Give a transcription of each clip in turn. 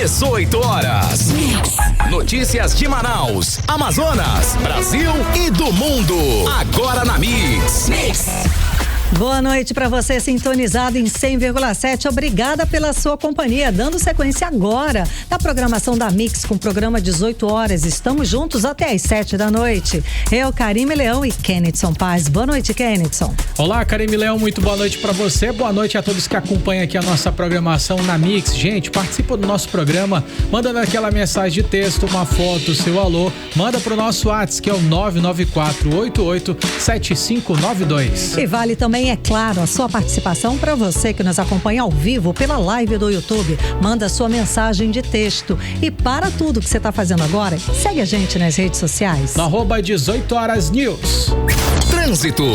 18 horas. Notícias de Manaus, Amazonas, Brasil e do mundo. Agora na Mix. Boa noite para você sintonizado em 100,7. Obrigada pela sua companhia. Dando sequência agora da programação da Mix com o programa 18 horas. Estamos juntos até às 7 da noite. Eu, Karime Leão e Kennedson Paz. Boa noite, Kennedson. Olá, Karime Leão. Muito boa noite para você. Boa noite a todos que acompanham aqui a nossa programação na Mix. Gente, participa do nosso programa, mandando aquela mensagem de texto, uma foto, seu alô. Manda pro nosso WhatsApp, que é o 994887592. E vale também, é claro, a sua participação para você que nos acompanha ao vivo pela live do YouTube. Manda sua mensagem de texto. E para tudo que você está fazendo agora, segue a gente nas redes sociais. No @18 horas News. Trânsito.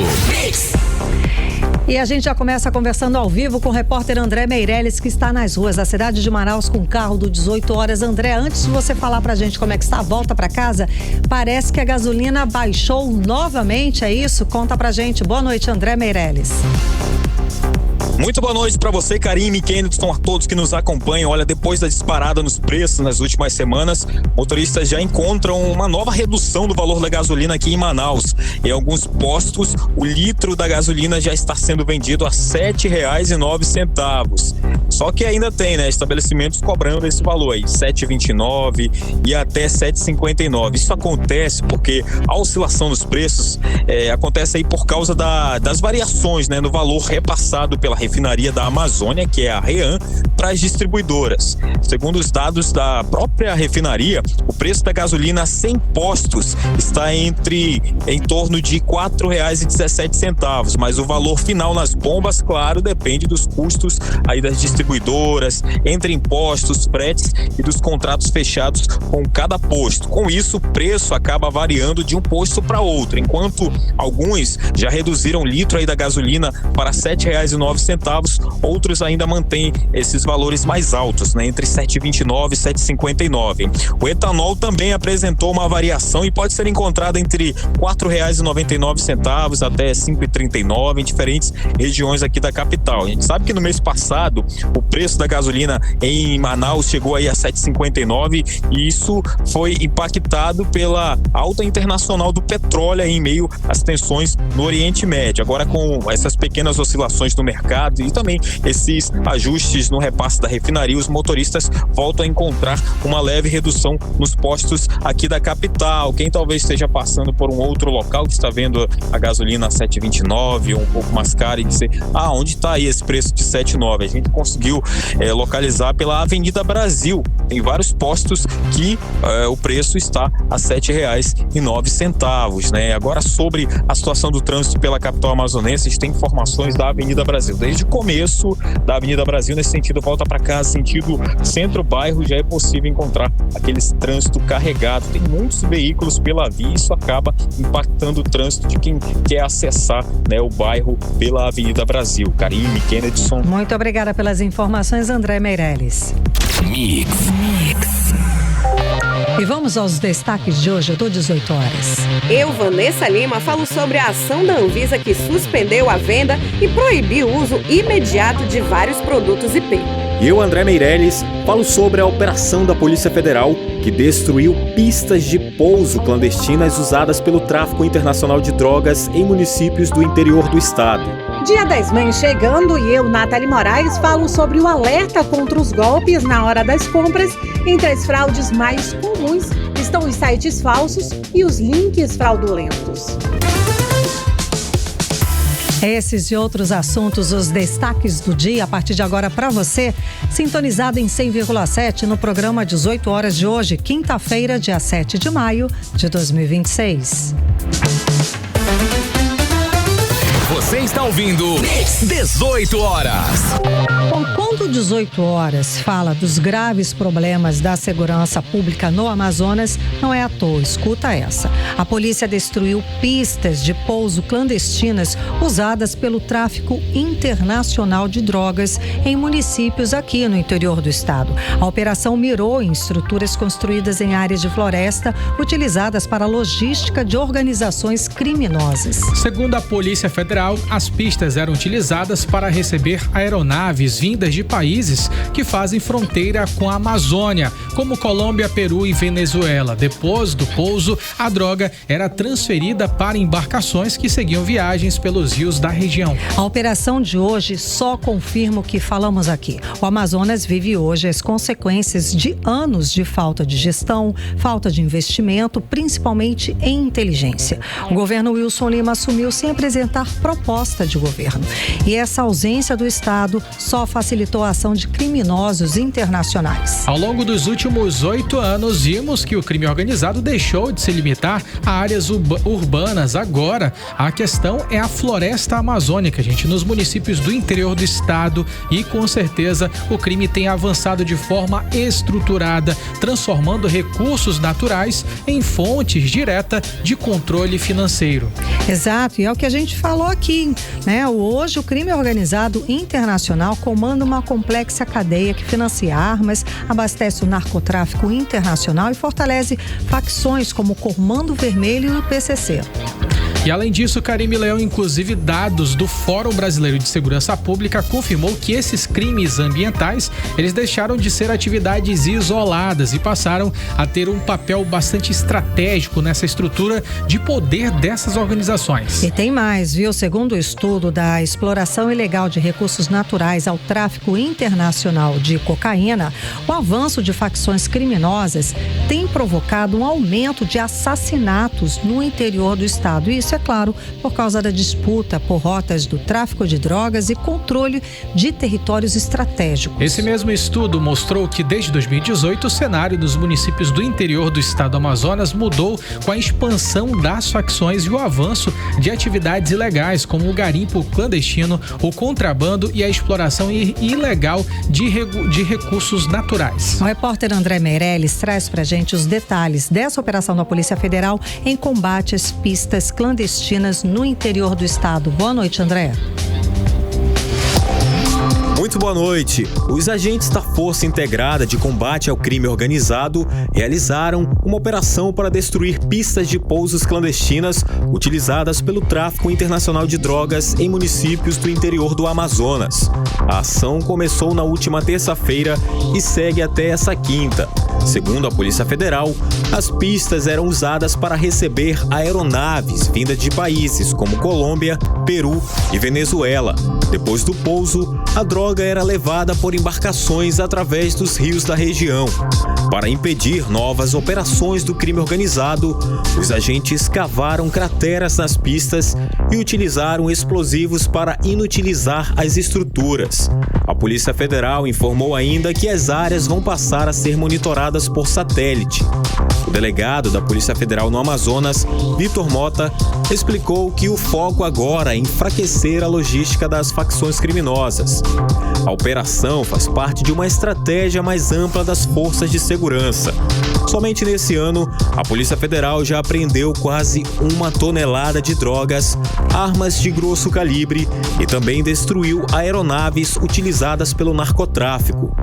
E a gente já começa conversando ao vivo com o repórter André Meirelles, que está nas ruas da cidade de Manaus com o carro do 18 horas. André, antes de você falar pra gente como é que está a volta pra casa, parece que a gasolina baixou novamente, é isso? Conta pra gente. Boa noite, André Meirelles. Muito boa noite para você, Karime, Kennedson, a todos que nos acompanham. Olha, depois da disparada nos preços nas últimas semanas, motoristas já encontram uma nova redução do valor da gasolina aqui em Manaus. Em alguns postos, o litro da gasolina já está sendo vendido a R$ 7,09. Só que ainda tem, estabelecimentos cobrando esse valor aí, R$ 7,29 e até R$ 7,59. Isso acontece porque a oscilação dos preços acontece aí por causa das variações, no valor repassado pela refinaria da Amazônia, que é a REAM, para as distribuidoras. Segundo os dados da própria refinaria, o preço da gasolina sem impostos está em torno de R$ 4,17, mas o valor final nas bombas, claro, depende dos custos aí das distribuidoras, entre impostos, fretes e dos contratos fechados com cada posto. Com isso, o preço acaba variando de um posto para outro, enquanto alguns já reduziram o litro aí da gasolina para R$ 7,09, outros ainda mantêm esses valores mais altos, entre R$ 7,29 e R$ 7,59. O etanol também apresentou uma variação e pode ser encontrado entre R$ 4,99 até R$ 5,39 em diferentes regiões aqui da capital. A gente sabe que no mês passado o preço da gasolina em Manaus chegou aí a R$ 7,59 e isso foi impactado pela alta internacional do petróleo em meio às tensões no Oriente Médio. Agora, com essas pequenas oscilações no mercado e também esses ajustes no repasse da refinaria, os motoristas voltam a encontrar uma leve redução nos postos aqui da capital. Quem talvez esteja passando por um outro local que está vendo a gasolina a 7,29 ou um pouco mais cara e dizer, onde está aí esse preço de 7,9? A gente conseguiu localizar pela Avenida Brasil. Tem vários postos que o preço está a R$ 7,09, Agora, sobre a situação do trânsito pela capital amazonense, a gente tem informações da Avenida Brasil. Desde o começo da Avenida Brasil, nesse sentido, volta para casa, sentido centro-bairro, já é possível encontrar aquele trânsito carregado. Tem muitos veículos pela via e isso acaba impactando o trânsito de quem quer acessar o bairro pela Avenida Brasil. Karime, Kennedson. Muito obrigada pelas informações, André Meirelles. Mix. E vamos aos destaques de hoje, do 18 horas. Eu, Vanessa Lima, falo sobre a ação da Anvisa que suspendeu a venda e proibiu o uso imediato de vários produtos IP. E eu, André Meirelles, falo sobre a operação da Polícia Federal que destruiu pistas de pouso clandestinas usadas pelo tráfico internacional de drogas em municípios do interior do estado. Dia das Mães chegando e eu, Nathalie Moraes, falo sobre o alerta contra os golpes na hora das compras. Entre as fraudes mais comuns estão os sites falsos e os links fraudulentos. Esses e outros assuntos, os destaques do dia, a partir de agora para você, sintonizado em 100,7 no programa 18 horas de hoje, quinta-feira, dia 7 de maio de 2026. Você está ouvindo 18 horas. Bom, quando 18 horas fala dos graves problemas da segurança pública no Amazonas, não é à toa, escuta essa. A polícia destruiu pistas de pouso clandestinas usadas pelo tráfico internacional de drogas em municípios aqui no interior do estado. A operação mirou em estruturas construídas em áreas de floresta utilizadas para a logística de organizações criminosas. Segundo a Polícia Federal, as pistas eram utilizadas para receber aeronaves vindas de países que fazem fronteira com a Amazônia, como Colômbia, Peru e Venezuela. Depois do pouso, a droga era transferida para embarcações que seguiam viagens pelos rios da região. A operação de hoje só confirma o que falamos aqui. O Amazonas vive hoje as consequências de anos de falta de gestão, falta de investimento, principalmente em inteligência. O governo Wilson Lima assumiu sem apresentar proposta de governo. E essa ausência do Estado só facilitou a ação de criminosos internacionais. Ao longo dos últimos 8 anos, vimos que o crime organizado deixou de se limitar a áreas urbanas. Agora, a questão é a floresta amazônica, gente, nos municípios do interior do estado, e com certeza o crime tem avançado de forma estruturada, transformando recursos naturais em fontes direta de controle financeiro. Exato, e é o que a gente falou aqui, né? Hoje o crime organizado internacional comanda uma complexa cadeia que financia armas, abastece o narcotráfico internacional e fortalece facções como o Comando Vermelho e o PCC. E além disso, Karime Leão, inclusive dados do Fórum Brasileiro de Segurança Pública, confirmou que esses crimes ambientais, eles deixaram de ser atividades isoladas e passaram a ter um papel bastante estratégico nessa estrutura de poder dessas organizações. E tem mais, viu? Segundo o estudo da exploração ilegal de recursos naturais ao tráfico internacional de cocaína, o avanço de facções criminosas tem provocado um aumento de assassinatos no interior do estado. E isso é claro, por causa da disputa por rotas do tráfico de drogas e controle de territórios estratégicos. Esse mesmo estudo mostrou que desde 2018 o cenário dos municípios do interior do estado do Amazonas mudou com a expansão das facções e o avanço de atividades ilegais, como o garimpo clandestino, o contrabando e a exploração ilegal de recursos naturais. O repórter André Meirelles traz pra gente os detalhes dessa operação da Polícia Federal em combate às pistas clandestinas no interior do estado. Boa noite, André. Muito boa noite. Os agentes da Força Integrada de Combate ao Crime Organizado realizaram uma operação para destruir pistas de pousos clandestinas utilizadas pelo tráfico internacional de drogas em municípios do interior do Amazonas. A ação começou na última terça-feira e segue até essa quinta. Segundo a Polícia Federal, as pistas eram usadas para receber aeronaves vindas de países como Colômbia, Peru e Venezuela. Depois do pouso, a droga era levada por embarcações através dos rios da região. Para impedir novas operações do crime organizado, os agentes cavaram crateras nas pistas e utilizaram explosivos para inutilizar as estruturas. A Polícia Federal informou ainda que as áreas vão passar a ser monitoradas por satélite. O delegado da Polícia Federal no Amazonas, Vitor Mota, explicou que o foco agora é enfraquecer a logística das facções criminosas. A operação faz parte de uma estratégia mais ampla das forças de segurança. Somente nesse ano, a Polícia Federal já apreendeu quase 1 tonelada de drogas, armas de grosso calibre e também destruiu aeronaves utilizadas pelo narcotráfico.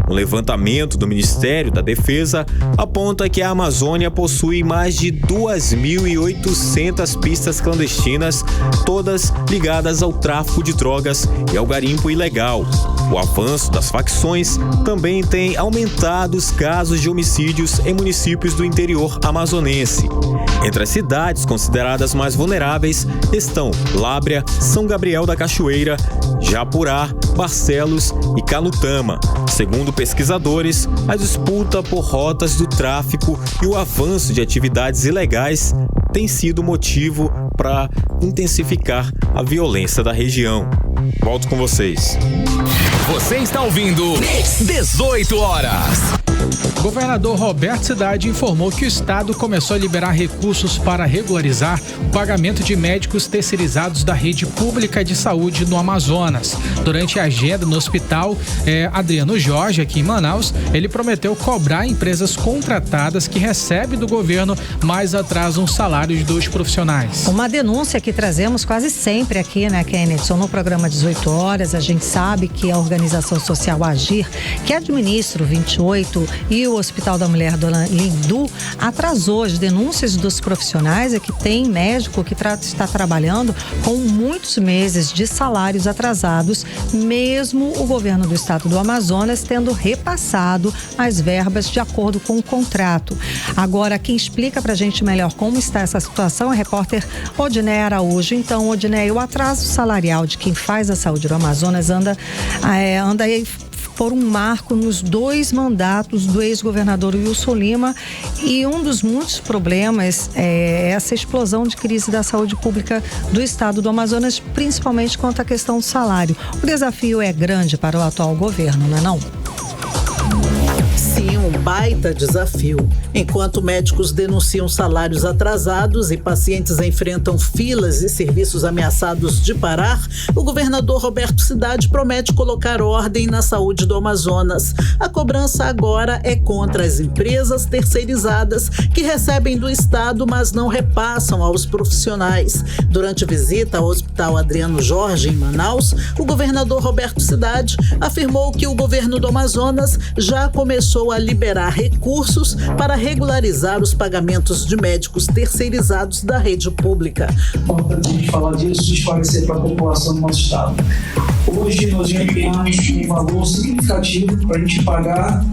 Um levantamento do Ministério da Defesa aponta que a Amazônia possui mais de 2.800 pistas clandestinas, todas ligadas ao tráfico de drogas e ao garimpo ilegal. O avanço das facções também tem aumentado os casos de homicídios em municípios do interior amazonense. Entre as cidades consideradas mais vulneráveis estão Lábrea, São Gabriel da Cachoeira, Japurá, Barcelos e Canutama. Segundo pesquisadores, a disputa por rotas do tráfico e o avanço de atividades ilegais tem sido motivo para intensificar a violência da região. Volto com vocês. Você está ouvindo 18 horas. Governador Roberto Cidade informou que o estado começou a liberar recursos para regularizar o pagamento de médicos terceirizados da rede pública de saúde no Amazonas. Durante a agenda no hospital Adriano Jorge, aqui em Manaus, ele prometeu cobrar empresas contratadas que recebem do governo, mas atrasam os salários dos profissionais. Uma denúncia que trazemos quase sempre aqui, né, Kennedy? No programa 18 horas, a gente sabe que a organização social Agir, que administra o 28 e o Hospital da Mulher Dona Lindu atrasou as denúncias dos profissionais, que tem médico que está trabalhando com muitos meses de salários atrasados, mesmo o governo do estado do Amazonas tendo repassado as verbas de acordo com o contrato. Agora, quem explica pra gente melhor como está essa situação é a repórter Odiné Araújo. Então, Odiné, o atraso salarial de quem faz a saúde do Amazonas anda aí por um marco nos 2 mandatos do ex-governador Wilson Lima, e um dos muitos problemas é essa explosão de crise da saúde pública do estado do Amazonas, principalmente quanto à questão do salário. O desafio é grande para o atual governo, não é não? Sim, um baita desafio. Enquanto médicos denunciam salários atrasados e pacientes enfrentam filas e serviços ameaçados de parar, o governador Roberto Cidade promete colocar ordem na saúde do Amazonas. A cobrança agora é contra as empresas terceirizadas que recebem do estado, mas não repassam aos profissionais. Durante visita ao Hospital Adriano Jorge, em Manaus, o governador Roberto Cidade afirmou que o governo do Amazonas já começou a liberar recursos para regularizar os pagamentos de médicos terceirizados da rede pública. Importante falar disso e esclarecer para a população do nosso estado. Hoje nós empenhamos um valor significativo para a gente pagar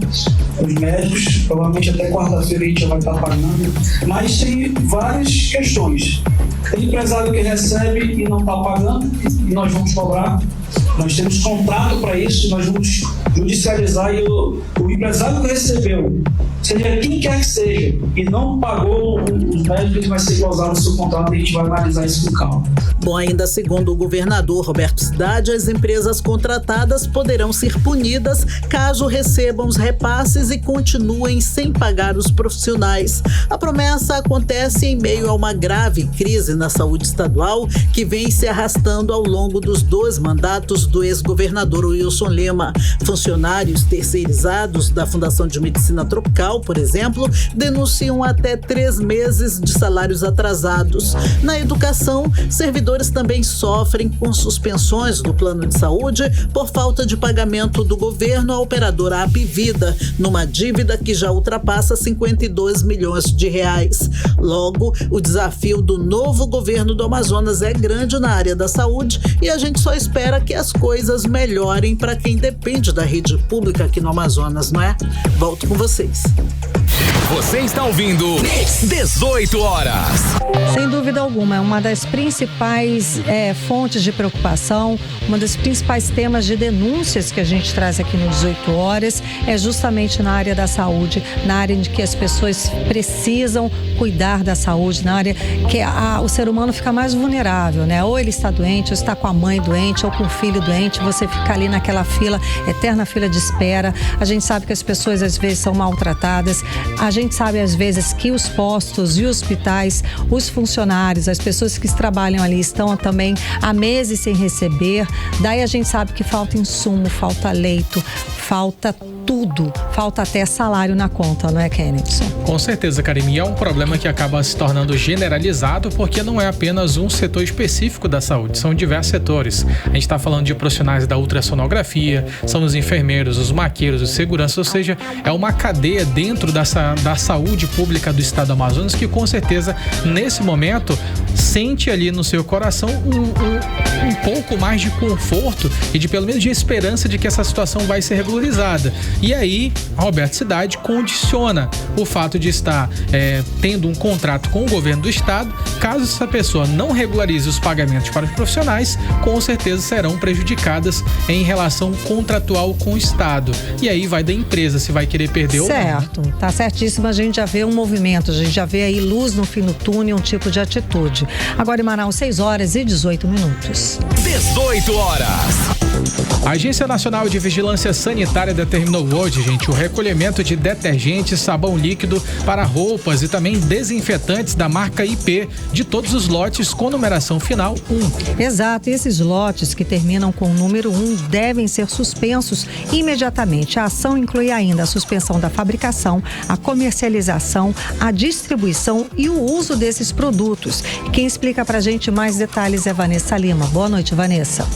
os médicos, provavelmente até quarta-feira a gente já vai estar pagando, mas tem várias questões. Tem empresário que recebe e não está pagando e nós vamos cobrar. Nós temos contrato para isso, nós vamos judicializar, e o empresário que recebeu, seja quem quer que seja, e não pagou os médicos, ele vai ser gozado do seu contrato e a gente vai analisar isso com calma. Bom, ainda segundo o governador Roberto Cidade, as empresas contratadas poderão ser punidas caso recebam os repasses e continuem sem pagar os profissionais. A promessa acontece em meio a uma grave crise na saúde estadual que vem se arrastando ao longo dos 2 mandatos do ex-governador Wilson Lima. Funcionários terceirizados da Fundação de Medicina Tropical, por exemplo, denunciam até 3 meses de salários atrasados. Na educação, servidores também sofrem com suspensões do plano de saúde por falta de pagamento do governo à operadora Apvida, numa dívida que já ultrapassa 52 milhões de reais. Logo, o desafio do novo governo do Amazonas é grande na área da saúde e a gente só espera que as coisas melhorem para quem depende da rede pública aqui no Amazonas, não é? Volto com vocês. Você está ouvindo 18 horas. Sem dúvida alguma, é uma das principais fontes de preocupação, uma dos principais temas de denúncias que a gente traz aqui no 18 horas é justamente na área da saúde, na área em que as pessoas precisam cuidar da saúde, na área que o ser humano fica mais vulnerável, né? Ou ele está doente, ou está com a mãe doente, ou com o filho doente, você fica ali naquela fila, eterna fila de espera. A gente sabe que as pessoas às vezes são maltratadas, a gente sabe às vezes que os postos e hospitais, os funcionários, as pessoas que trabalham ali estão também há meses sem receber. Daí a gente sabe que falta insumo, falta leito, falta tudo, falta até salário na conta, não é, Kennedy? Com certeza, Karine, e é um problema que acaba se tornando generalizado porque não é apenas um setor específico da saúde, são diversos setores. A gente está falando de profissionais da ultrassonografia, são os enfermeiros, os maqueiros, os seguranças, ou seja, é uma cadeia dentro da saúde pública do estado do Amazonas que com certeza, nesse momento, sente ali no seu coração um pouco mais de conforto e de pelo menos de esperança de que essa situação vai ser regularizada. E aí, Roberto Cidade condiciona o fato de estar tendo um contrato com o governo do estado. Caso essa pessoa não regularize os pagamentos para os profissionais, com certeza serão prejudicadas em relação contratual com o estado. E aí vai da empresa se vai querer perder ou não. Certo, tá certíssimo. A gente já vê um movimento, a gente já vê aí luz no fim do túnel, um tipo de atitude. Agora em Manaus, 6 horas e 18 minutos. 18 horas. A Agência Nacional de Vigilância Sanitária determinou hoje, gente, o recolhimento de detergente, sabão líquido para roupas e também desinfetantes da marca IP de todos os lotes com numeração final 1. Exato, e esses lotes que terminam com o número 1 devem ser suspensos imediatamente. A ação inclui ainda a suspensão da fabricação, a comercialização, a distribuição e o uso desses produtos. Quem explica pra gente mais detalhes é Vanessa Lima. Boa noite, Vanessa.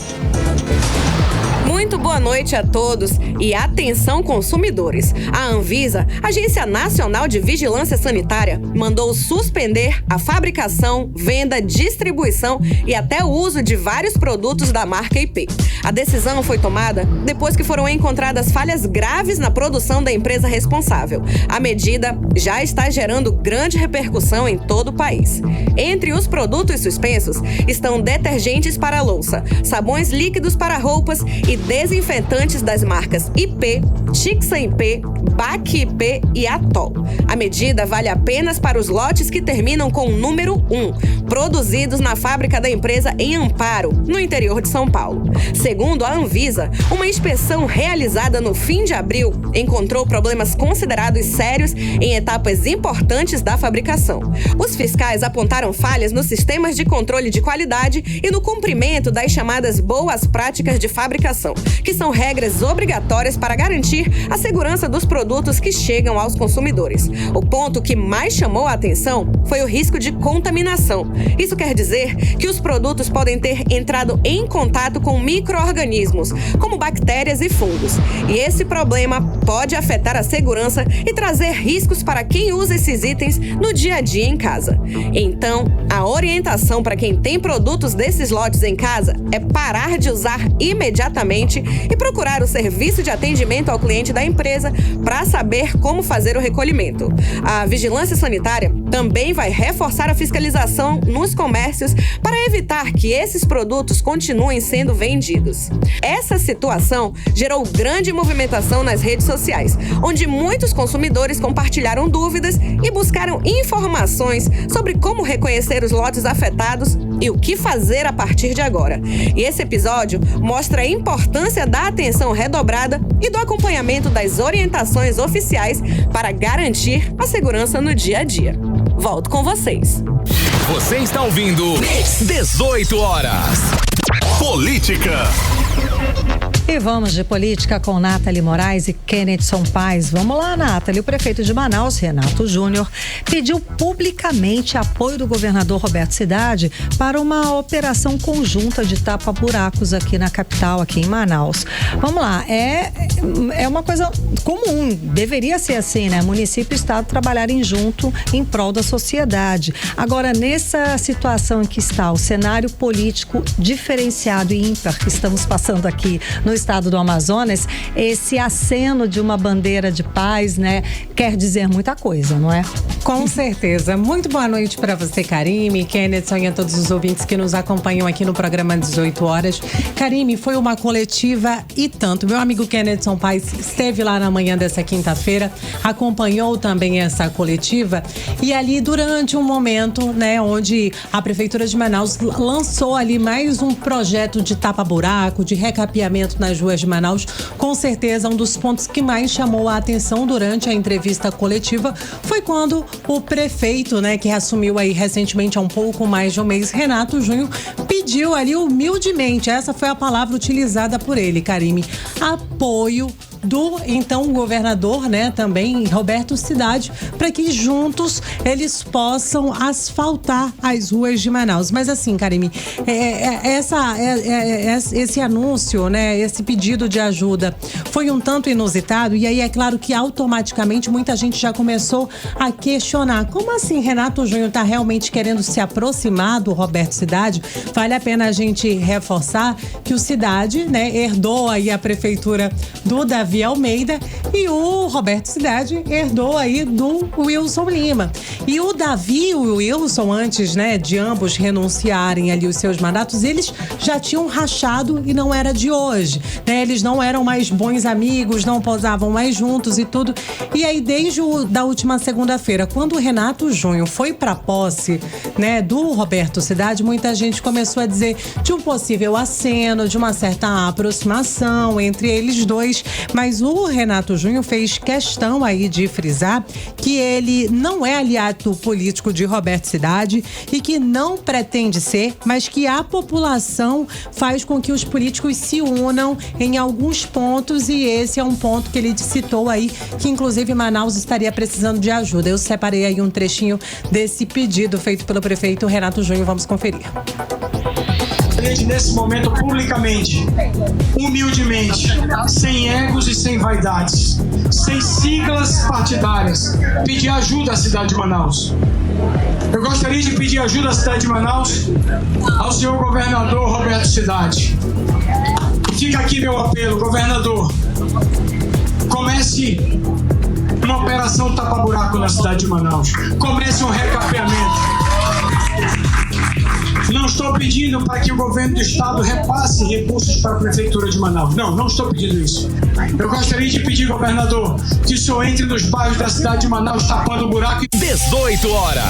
Muito boa noite a todos e atenção consumidores. A Anvisa, Agência Nacional de Vigilância Sanitária, mandou suspender a fabricação, venda, distribuição e até o uso de vários produtos da marca IP. A decisão foi tomada depois que foram encontradas falhas graves na produção da empresa responsável. A medida já está gerando grande repercussão em todo o país. Entre os produtos suspensos estão detergentes para louça, sabões líquidos para roupas e desinfetantes das marcas IP, Tixa IP, Bac IP e Atol. A medida vale apenas para os lotes que terminam com o número 1, produzidos na fábrica da empresa em Amparo, no interior de São Paulo. Segundo a Anvisa, uma inspeção realizada no fim de abril encontrou problemas considerados sérios em etapas importantes da fabricação. Os fiscais apontaram falhas nos sistemas de controle de qualidade e no cumprimento das chamadas boas práticas de fabricação, que são regras obrigatórias para garantir a segurança dos produtos que chegam aos consumidores. O ponto que mais chamou a atenção foi o risco de contaminação. Isso quer dizer que os produtos podem ter entrado em contato com micro-organismos, como bactérias e fungos. E esse problema pode afetar a segurança e trazer riscos para quem usa esses itens no dia a dia em casa. Então, a orientação para quem tem produtos desses lotes em casa é parar de usar imediatamente e procurar o serviço de atendimento ao cliente da empresa para saber como fazer o recolhimento. A Vigilância Sanitária também vai reforçar a fiscalização nos comércios para evitar que esses produtos continuem sendo vendidos. Essa situação gerou grande movimentação nas redes sociais, onde muitos consumidores compartilharam dúvidas e buscaram informações sobre como reconhecer os lotes afetados e o que fazer a partir de agora. E esse episódio mostra a importância da atenção redobrada e do acompanhamento das orientações oficiais para garantir a segurança no dia a dia. Volto com vocês. Você está ouvindo 18 horas. Política. E vamos de política com Nathalie Moraes e Kennedson Paes. Vamos lá, Nathalie. O prefeito de Manaus, Renato Júnior, pediu publicamente apoio do governador Roberto Cidade para uma operação conjunta de tapa-buracos aqui na capital, aqui em Manaus. Vamos lá, é uma coisa comum, deveria ser assim, né? Município e Estado trabalharem junto em prol da sociedade. Agora, nessa situação em que está o cenário político diferenciado e ímpar que estamos passando aqui no estado do Amazonas, esse aceno de uma bandeira de paz, né, quer dizer muita coisa, não é? Com certeza. Muito boa noite para você, Karime, Kennedson e a todos os ouvintes que nos acompanham aqui no programa 18 horas. Karime, foi uma coletiva e tanto. Meu amigo Kennedson Paes esteve lá na manhã dessa quinta-feira, acompanhou também essa coletiva e ali durante um momento, né, onde a Prefeitura de Manaus lançou ali mais um projeto de tapa-buraco, de recapeamento nas ruas de Manaus, com certeza um dos pontos que mais chamou a atenção durante a entrevista coletiva foi quando o prefeito, né, que assumiu aí recentemente há um pouco mais de um mês, Renato Júnior, pediu ali humildemente, essa foi a palavra utilizada por ele, Karime, apoio do então governador, né, também Roberto Cidade, para que juntos eles possam asfaltar as ruas de Manaus. Mas assim, Karime, esse anúncio, né, esse pedido de ajuda foi um tanto inusitado e aí é claro que automaticamente muita gente já começou a questionar, como assim Renato Júnior está realmente querendo se aproximar do Roberto Cidade? Vale a pena a gente reforçar que o Cidade, né, herdou aí a prefeitura do Davi Almeida e o Roberto Cidade herdou aí do Wilson Lima. E o Davi e o Wilson, antes, né, de ambos renunciarem ali os seus mandatos, eles já tinham rachado e não era de hoje, né? Eles não eram mais bons amigos, não posavam mais juntos e tudo. E aí, desde da última segunda-feira, quando o Renato Júnior foi pra posse, né, do Roberto Cidade, muita gente começou a dizer de um possível aceno, de uma certa aproximação entre eles dois, mas o Renato Júnior fez questão aí de frisar que ele não é aliado político de Roberto Cidade e que não pretende ser, mas que a população faz com que os políticos se unam em alguns pontos e esse é um ponto que ele citou aí, que inclusive Manaus estaria precisando de ajuda. Eu separei aí um trechinho desse pedido feito pelo prefeito Renato Júnior, vamos conferir. gostaria de, nesse momento, publicamente, humildemente, sem egos e sem vaidades, sem siglas partidárias, pedir ajuda à cidade de Manaus. Eu gostaria de pedir ajuda à cidade de Manaus ao senhor governador Roberto Cidade. E fica aqui meu apelo, governador, comece uma operação tapa-buraco na cidade de Manaus. Comece um recapeamento. Não estou pedindo para que o governo do estado repasse recursos para a prefeitura de Manaus. Não estou pedindo isso. Eu gostaria de pedir, governador, que o senhor entre nos bairros da cidade de Manaus tapando o buraco. 18 horas.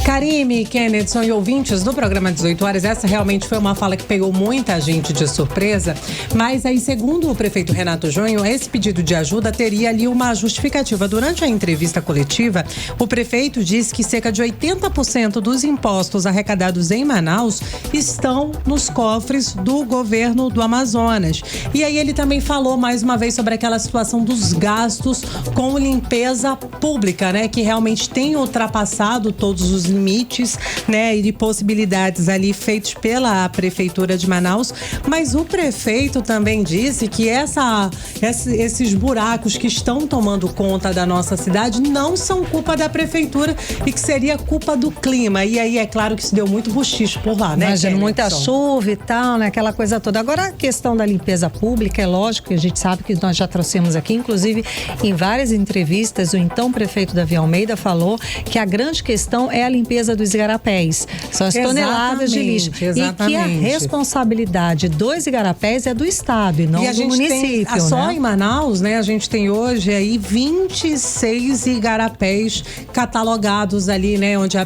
Karime, Kennedson e ouvintes do programa 18 horas, essa realmente foi uma fala que pegou muita gente de surpresa, mas aí, segundo o prefeito Renato Junho, esse pedido de ajuda teria ali uma justificativa. Durante a entrevista coletiva, o prefeito disse que cerca de 80% dos impostos arrecadados em Manaus estão nos cofres do governo do Amazonas. E aí ele também falou mais uma vez sobre aquela situação dos gastos com limpeza pública, né, que realmente tem ultrapassado todos os limites, né, e de possibilidades ali feitos pela prefeitura de Manaus, mas o prefeito também disse que esses buracos que estão tomando conta da nossa cidade não são culpa da prefeitura e que seria culpa do clima. E aí é claro que se deu muito buchicho por lá, né? Imagina, muita chuva e tal, né? Aquela coisa toda. Agora, a questão da limpeza pública, é lógico que a gente sabe que nós já trouxemos aqui, inclusive em várias entrevistas, o então prefeito Davi Almeida falou que a grande questão é a limpeza dos igarapés. São as toneladas de lixo. Exatamente. E que a responsabilidade dos igarapés é do estado e não do município. Só em Manaus, né? A gente tem hoje aí 26 igarapés catalogados ali, né? Onde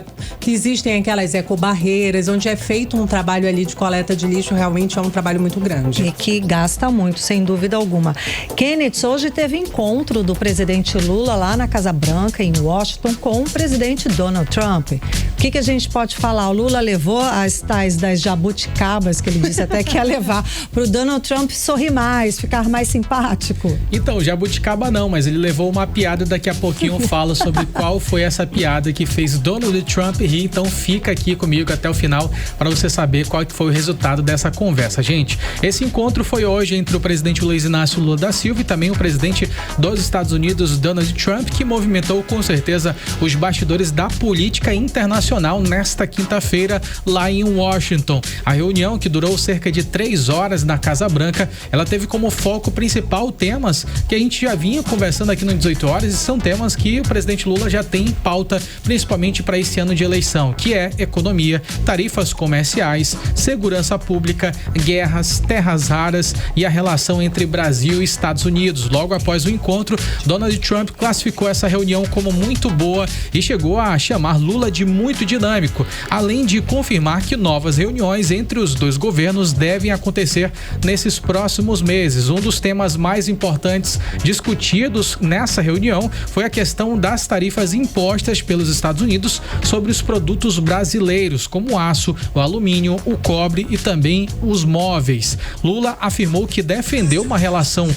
que existem aquelas ecobarreiras, onde é feito um trabalho ali de coleta de lixo, realmente é um trabalho muito grande. E que gasta muito, sem dúvida alguma. Kenneth, hoje teve encontro do presidente Lula lá na Casa Branca, em Washington, com o presidente Donald Trump. O que a gente pode falar? O Lula levou as tais das jabuticabas, que ele disse até que ia levar, pro Donald Trump sorrir mais, ficar mais simpático. Então, jabuticaba não, mas ele levou uma piada, daqui a pouquinho eu falo sobre qual foi essa piada que fez Donald Trump rir, então fica aqui comigo até o final para você saber qual que foi o resultado dessa conversa. Gente, esse encontro foi hoje entre o presidente Luiz Inácio Lula da Silva e também o presidente dos Estados Unidos, Donald Trump, que movimentou com certeza os bastidores da política internacional nesta quinta-feira lá em Washington. A reunião, que durou cerca de 3 horas na Casa Branca, ela teve como foco principal temas que a gente já vinha conversando aqui no 18 horas e são temas que o presidente Lula já tem em pauta, principalmente para esse ano de eleição, que é economia, tarifas comerciais, segurança pública, guerras, terras raras e a relação entre Brasil e Estados Unidos. Logo após o encontro, Donald Trump classificou essa reunião como muito boa e chegou a chamar Lula de muito dinâmico, além de confirmar que novas reuniões entre os dois governos devem acontecer nesses próximos meses. Um dos temas mais importantes discutidos nessa reunião foi a questão das tarifas impostas pelos Estados Unidos sobre os produtos brasileiros, como o aço, o alumínio, o cobre e também os móveis. Lula afirmou que defendeu uma relação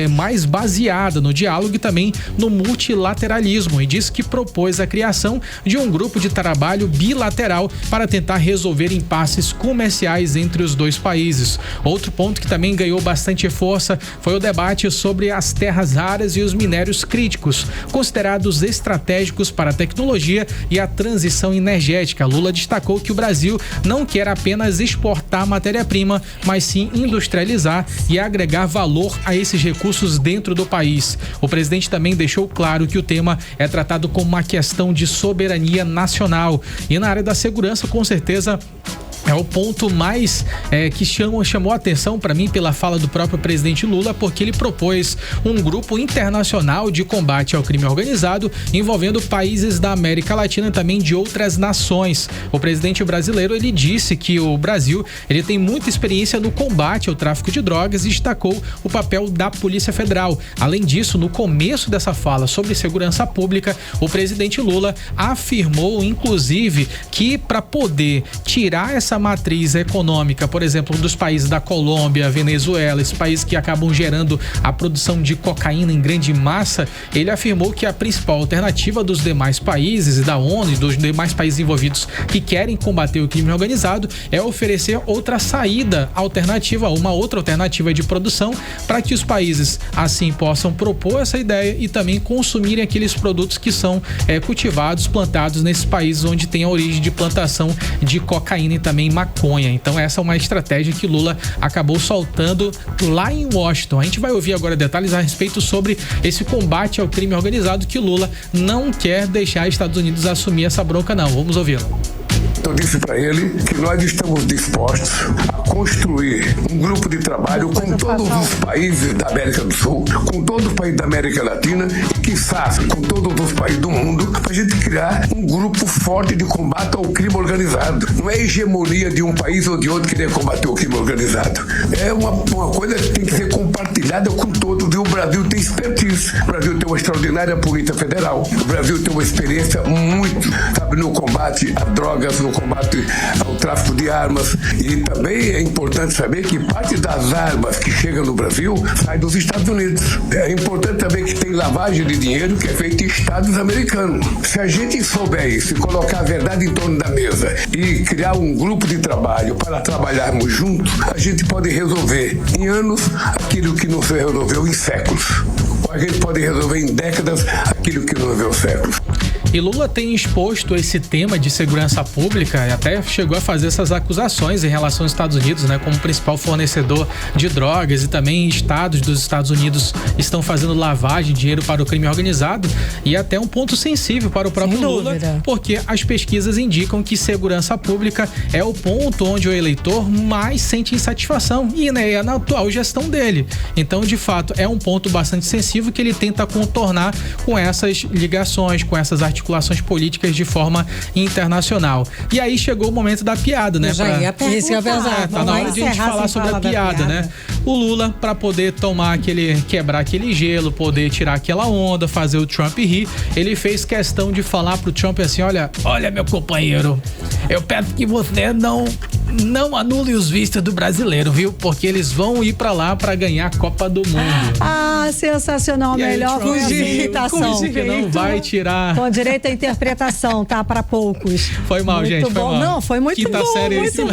mais baseada no diálogo e também no multilateralismo e disse que propôs a criação de um grupo de trabalho bilateral para tentar resolver impasses comerciais entre os dois países. Outro ponto que também ganhou bastante força foi o debate sobre as terras raras e os minérios críticos, considerados estratégicos para a tecnologia e a transição energética. Lula destacou que o Brasil não quer apenas exportar matéria-prima, mas sim industrializar e agregar valor a esses recursos dentro do país. O presidente também deixou claro que o tema é tratado como uma questão de soberania nacional. E na área da segurança, com certeza, é o ponto mais que chamou a atenção para mim pela fala do próprio presidente Lula, porque ele propôs um grupo internacional de combate ao crime organizado envolvendo países da América Latina e também de outras nações. O presidente brasileiro, ele disse que o Brasil ele tem muita experiência no combate ao tráfico de drogas e destacou o papel da Polícia Federal. Além disso, no começo dessa fala sobre segurança pública, o presidente Lula afirmou, inclusive, que para poder tirar essa matriz econômica, por exemplo, dos países da Colômbia, Venezuela, esses países que acabam gerando a produção de cocaína em grande massa, ele afirmou que a principal alternativa dos demais países e da ONU e dos demais países envolvidos que querem combater o crime organizado é oferecer outra saída alternativa, uma outra alternativa de produção, para que os países assim possam propor essa ideia e também consumirem aqueles produtos que são cultivados, plantados nesses países onde tem a origem de plantação de cocaína e também maconha. Então essa é uma estratégia que Lula acabou soltando lá em Washington. A gente vai ouvir agora detalhes a respeito sobre esse combate ao crime organizado, que Lula não quer deixar Estados Unidos assumir essa bronca não. Vamos ouvi-lo. Eu disse para ele que nós estamos dispostos a construir um grupo de trabalho com todos os países da América do Sul, com todos os países da América Latina e, quiçá, com todos os países do mundo, para a gente criar um grupo forte de combate ao crime organizado. Não é hegemonia de um país ou de outro querer combater o crime organizado. É uma coisa que tem que ser compartilhada com todos. E o Brasil tem expertise. O Brasil tem uma extraordinária Polícia Federal. O Brasil tem uma experiência muito, no combate a drogas, no combate ao tráfico de armas, e também é importante saber que parte das armas que chegam no Brasil sai dos Estados Unidos. É importante também que tem lavagem de dinheiro que é feita em estados americanos. Se a gente souber isso e colocar a verdade em torno da mesa e criar um grupo de trabalho para trabalharmos juntos, a gente pode resolver em anos aquilo que não se resolveu em séculos. Ou a gente pode resolver em décadas aquilo que não resolveu séculos. E Lula tem exposto esse tema de segurança pública e até chegou a fazer essas acusações em relação aos Estados Unidos, né, como principal fornecedor de drogas, e também estados dos Estados Unidos estão fazendo lavagem de dinheiro para o crime organizado, e até um ponto sensível para o próprio Lula, porque as pesquisas indicam que segurança pública é o ponto onde o eleitor mais sente insatisfação, e né, é na atual gestão dele. Então, de fato, é um ponto bastante sensível que ele tenta contornar com essas ligações, com essas articulações políticas de forma internacional. E aí chegou o momento da piada, né? Tá na hora de a gente falar sobre a piada, né? O Lula, para poder quebrar aquele gelo, poder tirar aquela onda, fazer o Trump rir, ele fez questão de falar pro Trump assim: olha meu companheiro, eu peço que você não anule os vistos do brasileiro, viu? Porque eles vão ir pra lá pra ganhar a Copa do Mundo. Ah, sensacional. E melhor foi a imitação. Que não vai tirar. Com direito à interpretação, tá? Pra poucos. Foi mal, muito gente. Bom. Foi mal. Não, foi muito Quinta bom. Série muito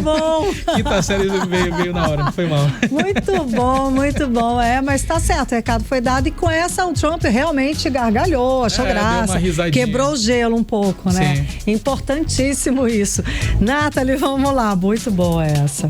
bom. Quinta série veio na hora. Foi mal. Muito bom. Mas tá certo, o recado foi dado. E com essa, o Trump realmente gargalhou, achou graça. Deu uma risadinha. Quebrou o gelo um pouco, né? Sim. Importantíssimo isso. Nathalie, vamos lá. Muito boa essa.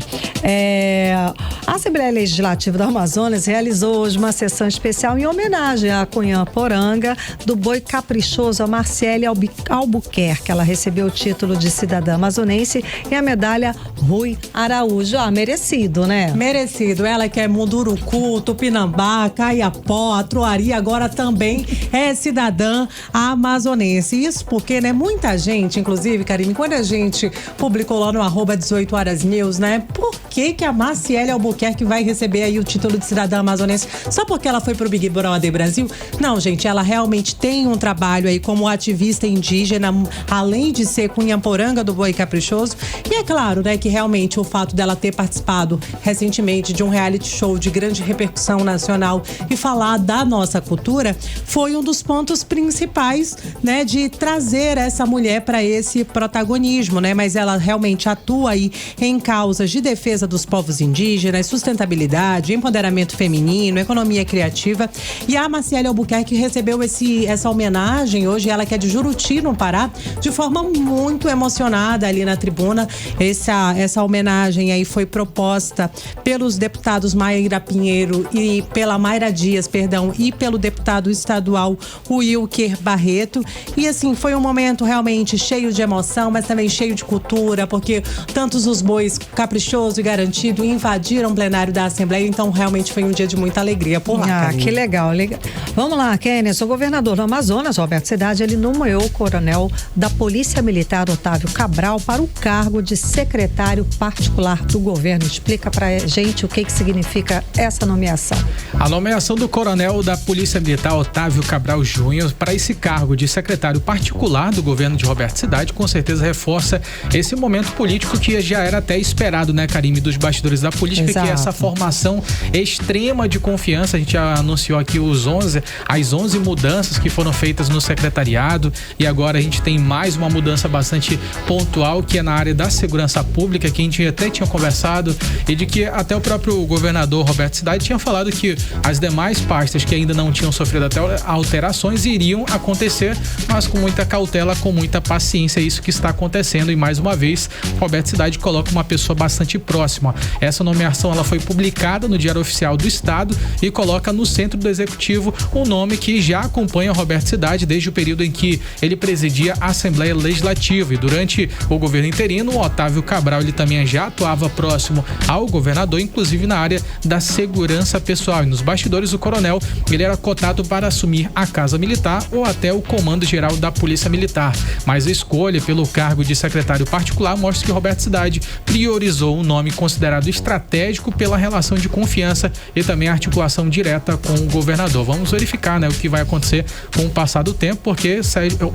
A Assembleia Legislativa do Amazonas realizou hoje uma sessão especial em homenagem à Cunhamporanga do boi caprichoso, a Marciele Albuquerque. Ela recebeu o título de cidadã amazonense e a medalha Rui Araújo. Merecido, né? Merecido. Ela que é Munduruku, Tupinambá, Caiapó, Atruari, agora também é cidadã amazonense. Isso porque, né, muita gente, inclusive, Karine, quando a gente publicou lá no @18horasnews, né, por que a Marciele Albuquerque vai receber aí o título de cidadã amazonense? Só porque ela foi pro Big Brother Brasil? Não, gente, ela realmente tem um trabalho aí como ativista indígena, além de ser Cunhamporanga do boi caprichoso. E é claro, né, que realmente o fato dela ter participado recentemente de um reality show de grande repercussão nacional e falar da nossa cultura foi um dos pontos principais, né, de trazer essa mulher para esse protagonismo, né? Mas ela realmente atua aí em causas de defesa dos povos indígenas, sustentabilidade, empoderamento feminino, economia criativa. E a Marciele Albuquerque recebeu essa homenagem hoje, ela que é de Juruti, no Pará, de forma muito emocionada ali na tribuna. Essa homenagem aí foi proposta pelos deputados Mayra Pinheiro e pela Mayra Dias, e pelo deputado estadual Wilker Barreto. E assim, foi um momento realmente cheio de emoção, mas também cheio de cultura, porque tantos os bois caprichoso e garantido invadiram o plenário da Assembleia, então realmente foi um dia de muita alegria por lá. Que legal. Vamos lá, Kenneth. O governador do Amazonas, Roberto Cidade, ele nomeou o coronel da Polícia Militar, Otávio Cabral, para o cargo de secretário particular do governo. Explica pra gente o que significa essa nomeação. A nomeação do coronel da Polícia Militar, Otávio Cabral Júnior, para esse cargo de secretário particular do governo de Roberto Cidade, com certeza reforça esse momento político fatídico que já era até esperado, né, Karime, dos bastidores da política. Exato. Que é essa formação extrema de confiança. A gente já anunciou aqui as 11 mudanças que foram feitas no secretariado, e agora a gente tem mais uma mudança bastante pontual, que é na área da segurança pública, que a gente até tinha conversado, e de que até o próprio governador Roberto Cidade tinha falado que as demais pastas que ainda não tinham sofrido até alterações iriam acontecer, mas com muita cautela, com muita paciência. É isso que está acontecendo, e mais uma vez Roberto Cidade coloca uma pessoa bastante próxima. Essa nomeação ela foi publicada no Diário Oficial do Estado e coloca no centro do executivo um nome que já acompanha Roberto Cidade desde o período em que ele presidia a Assembleia Legislativa, e durante o governo interino, o Otávio Cabral, ele também já atuava próximo ao governador, inclusive na área da segurança pessoal. E nos bastidores, o coronel, ele era cotado para assumir a Casa Militar ou até o Comando Geral da Polícia Militar, mas a escolha pelo cargo de secretário particular mostra que Roberto Cidade priorizou um nome considerado estratégico pela relação de confiança e também a articulação direta com o governador. Vamos verificar, né, o que vai acontecer com o passar do tempo, porque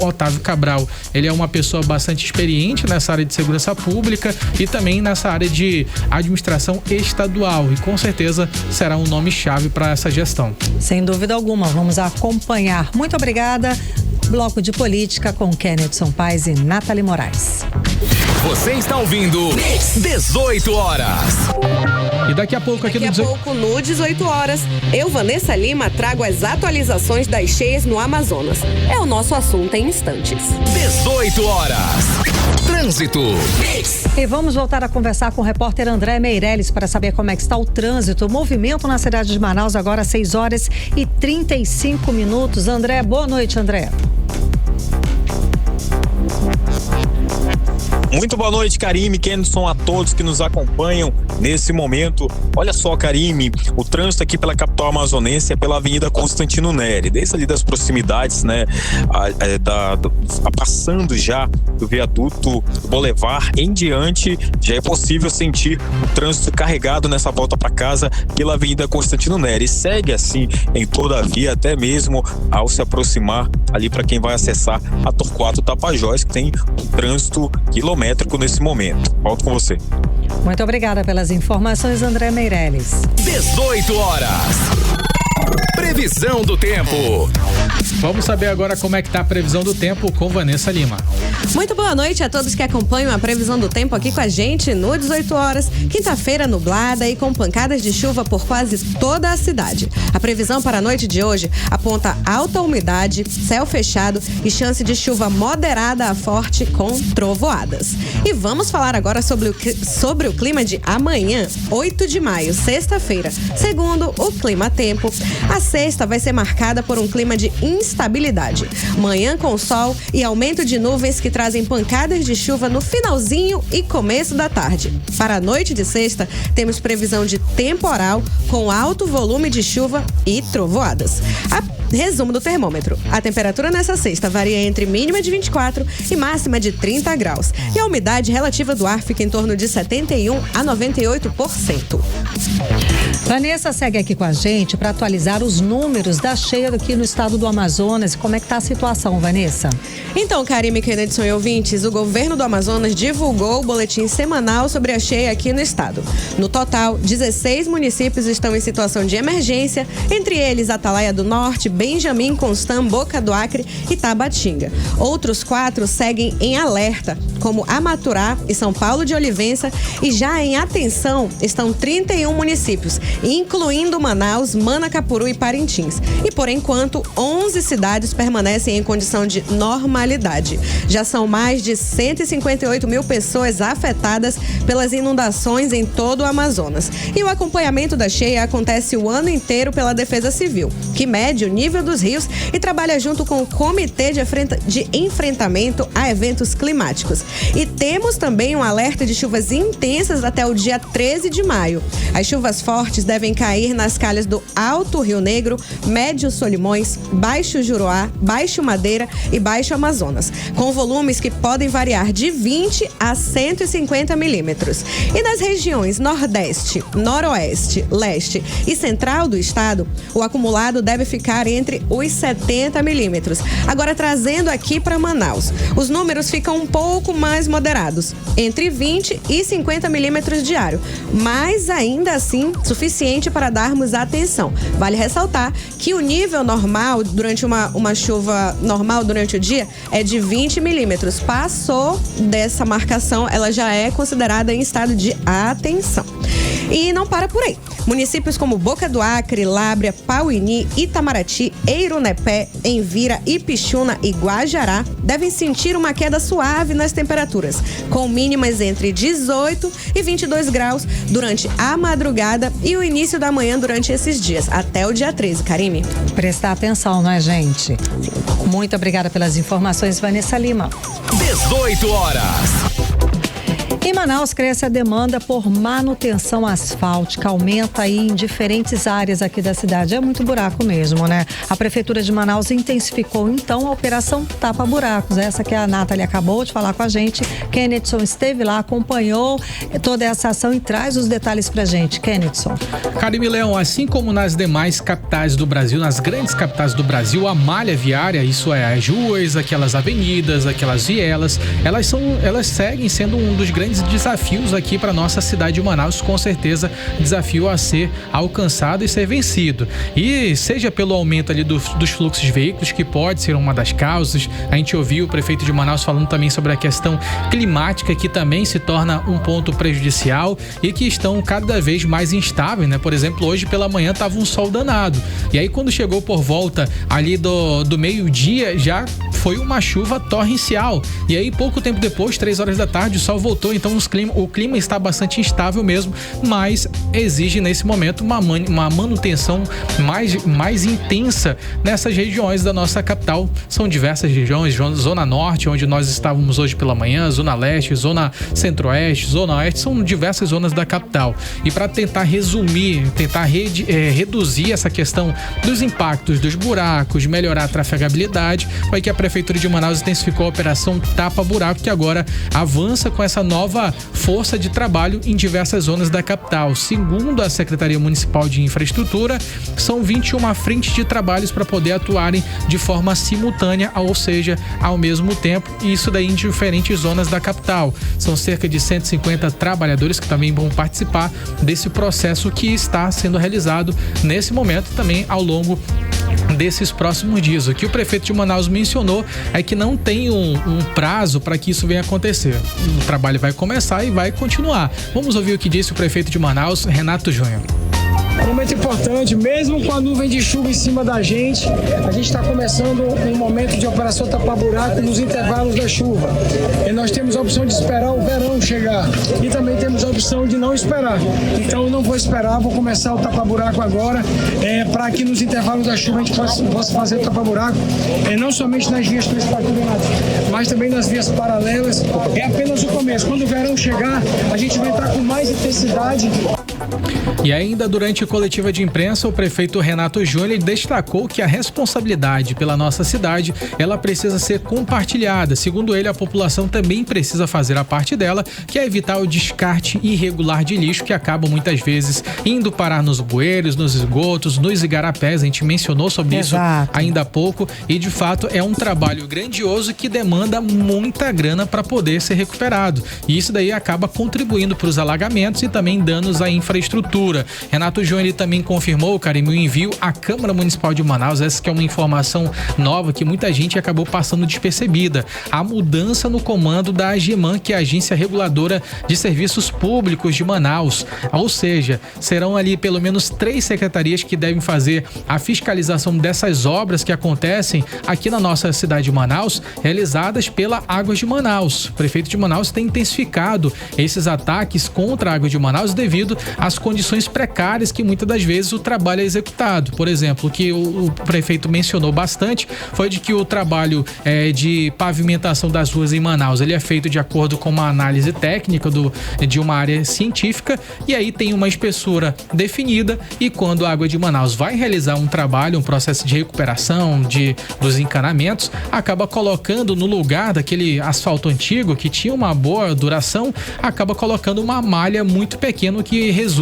o Otávio Cabral, ele é uma pessoa bastante experiente nessa área de segurança pública e também nessa área de administração estadual, e com certeza será um nome-chave para essa gestão. Sem dúvida alguma, vamos acompanhar. Muito obrigada. Bloco de Política com Kennedson Paes e Nathalie Moraes. Você está ouvindo 18 horas. E daqui a pouco aqui no 18 horas, eu, Vanessa Lima, trago as atualizações das cheias no Amazonas. É o nosso assunto em instantes. 18 horas. Trânsito. E vamos voltar a conversar com o repórter André Meirelles para saber como é que está o trânsito, o movimento na cidade de Manaus, agora 6 horas e 35 minutos. André, boa noite, André. Muito boa noite, Karime, Kennedson, a todos que nos acompanham nesse momento. Olha só, Karime, o trânsito aqui pela capital amazonense é pela Avenida Constantino Neri, desde ali das proximidades, né, passando já do viaduto do Boulevard em diante, já é possível sentir o trânsito carregado nessa volta para casa pela Avenida Constantino Neri. E segue assim em toda a via, até mesmo ao se aproximar ali para quem vai acessar a Torquato Tapajós, que tem um trânsito quilométrico nesse momento. Volto com você. Muito obrigada pelas informações, André Meirelles. 18 horas. Previsão do tempo. Vamos saber agora como é que tá a previsão do tempo com Vanessa Lima. Muito boa noite a todos que acompanham a previsão do tempo aqui com a gente no 18 horas. Quinta-feira nublada e com pancadas de chuva por quase toda a cidade. A previsão para a noite de hoje aponta alta umidade, céu fechado e chance de chuva moderada a forte com trovoadas. E vamos falar agora sobre o clima de amanhã, 8 de maio, sexta-feira. Segundo o Clima Tempo, a sexta vai ser marcada por um clima de instabilidade. Manhã com sol e aumento de nuvens que trazem pancadas de chuva no finalzinho e começo da tarde. Para a noite de sexta, temos previsão de temporal com alto volume de chuva e trovoadas. Resumo do termômetro. A temperatura nessa sexta varia entre mínima de 24 e máxima de 30 graus. E a umidade relativa do ar fica em torno de 71 a 98%. Vanessa segue aqui com a gente para atualizar os números da cheia aqui no estado do Amazonas. Como é que está a situação, Vanessa? Então, Karime, Kennedson e ouvintes, o governo do Amazonas divulgou o boletim semanal sobre a cheia aqui no estado. No total, 16 municípios estão em situação de emergência, entre eles Atalaia do Norte, Benjamin Constant, Boca do Acre e Tabatinga. Outros 4 seguem em alerta, como Amaturá e São Paulo de Olivença, e já em atenção estão 31 municípios, incluindo Manaus, Manacapuru e Parintins. E por enquanto, 11 cidades permanecem em condição de normalidade. Já são mais de 158 mil pessoas afetadas pelas inundações em todo o Amazonas. E o acompanhamento da cheia acontece o ano inteiro pela Defesa Civil, que mede o nível dos rios e trabalha junto com o Comitê de Enfrentamento a Eventos Climáticos. E temos também um alerta de chuvas intensas até o dia 13 de maio. As chuvas fortes chuvas devem cair nas calhas do Alto Rio Negro, Médio Solimões, Baixo Juruá, Baixo Madeira e Baixo Amazonas, com volumes que podem variar de 20 a 150 milímetros. E nas regiões Nordeste, Noroeste, Leste e Central do estado, o acumulado deve ficar entre os 70 milímetros. Agora, trazendo aqui para Manaus, os números ficam um pouco mais moderados, entre 20 e 50 milímetros diário, mas ainda assim suficiente para darmos atenção. Vale ressaltar que o nível normal durante uma chuva normal durante o dia é de 20 milímetros. Passou dessa marcação, ela já é considerada em estado de atenção. E não para por aí. Municípios como Boca do Acre, Lábrea, Pauini, Itamaraty, Eirunepé, Envira, Ipixuna e Guajará devem sentir uma queda suave nas temperaturas, com mínimas entre 18 e 22 graus durante a madrugada e o início da manhã durante esses dias, até o dia 13, Karime. Prestar atenção, não é, gente? Muito obrigada pelas informações, Vanessa Lima. 18 horas. Em Manaus, cresce a demanda por manutenção asfáltica, aumenta aí em diferentes áreas aqui da cidade. É muito buraco mesmo, né? A Prefeitura de Manaus intensificou, então, a operação Tapa Buracos. Essa que a Nathalie acabou de falar com a gente. Kennedson esteve lá, acompanhou toda essa ação e traz os detalhes pra gente. Kennedson. Karime Leão, assim como nas demais capitais do Brasil, nas grandes capitais do Brasil, a malha viária, isso é, as ruas, aquelas avenidas, aquelas vielas, elas seguem sendo um dos grandes desafios aqui para nossa cidade de Manaus, com certeza desafio a ser alcançado e ser vencido. E seja pelo aumento ali dos fluxos de veículos, que pode ser uma das causas, a gente ouviu o prefeito de Manaus falando também sobre a questão climática, que também se torna um ponto prejudicial e que estão cada vez mais instáveis, né? Por exemplo, hoje pela manhã estava um sol danado, e aí quando chegou por volta ali do meio-dia, já foi uma chuva torrencial, e aí pouco tempo depois, 3 horas da tarde, o sol voltou. Então o clima está bastante instável mesmo, mas exige nesse momento uma manutenção mais intensa nessas regiões da nossa capital. São diversas regiões, Zona Norte, onde nós estávamos hoje pela manhã, Zona Leste, Zona Centro-Oeste, Zona Oeste, são diversas zonas da capital. E para tentar resumir, reduzir essa questão dos impactos dos buracos, melhorar a trafegabilidade, foi que a Prefeitura de Manaus intensificou a operação Tapa Buraco, que agora avança com essa nova força de trabalho em diversas zonas da capital. Segundo a Secretaria Municipal de Infraestrutura, são 21 frentes de trabalhos para poder atuarem de forma simultânea, ou seja, ao mesmo tempo, e isso daí em diferentes zonas da capital. São cerca de 150 trabalhadores que também vão participar desse processo que está sendo realizado nesse momento e também ao longo desses próximos dias. O que o prefeito de Manaus mencionou é que não tem um prazo para que isso venha acontecer. O trabalho vai começar e vai continuar. Vamos ouvir o que disse o prefeito de Manaus, Renato Júnior. É um momento importante, mesmo com a nuvem de chuva em cima da gente, a gente está começando um momento de operação Tapa Buraco nos intervalos da chuva. E nós temos a opção de esperar o verão chegar e também temos a opção de não esperar. Então eu não vou esperar, vou começar o Tapa Buraco agora, para que nos intervalos da chuva a gente possa fazer o Tapa Buraco, não somente nas vias principais, mas também nas vias paralelas. É apenas o começo. Quando o verão chegar, a gente vai estar com mais intensidade. E ainda durante a coletiva de imprensa, o prefeito Renato Júnior destacou que a responsabilidade pela nossa cidade, ela precisa ser compartilhada. Segundo ele, a população também precisa fazer a parte dela, que é evitar o descarte irregular de lixo, que acaba muitas vezes indo parar nos bueiros, nos esgotos, nos igarapés. A gente mencionou sobre isso ainda há pouco, e de fato é um trabalho grandioso que demanda muita grana para poder ser recuperado. E isso daí acaba contribuindo para os alagamentos e também danos à infraestrutura. Renato Júnior também confirmou, Karime, o envio à Câmara Municipal de Manaus, essa que é uma informação nova que muita gente acabou passando despercebida. A mudança no comando da AGEMAN, que é a Agência Reguladora de Serviços Públicos de Manaus. Ou seja, serão ali pelo menos 3 secretarias que devem fazer a fiscalização dessas obras que acontecem aqui na nossa cidade de Manaus, realizadas pela Águas de Manaus. O prefeito de Manaus tem intensificado esses ataques contra a Água de Manaus devido as condições precárias que muitas das vezes o trabalho é executado. Por exemplo, o que o prefeito mencionou bastante foi de que o trabalho de pavimentação das ruas em Manaus, ele é feito de acordo com uma análise técnica de uma área científica, e aí tem uma espessura definida, e quando a Água de Manaus vai realizar um trabalho, um processo de recuperação dos encanamentos, acaba colocando no lugar daquele asfalto antigo que tinha uma boa duração, acaba colocando uma malha muito pequena que resulta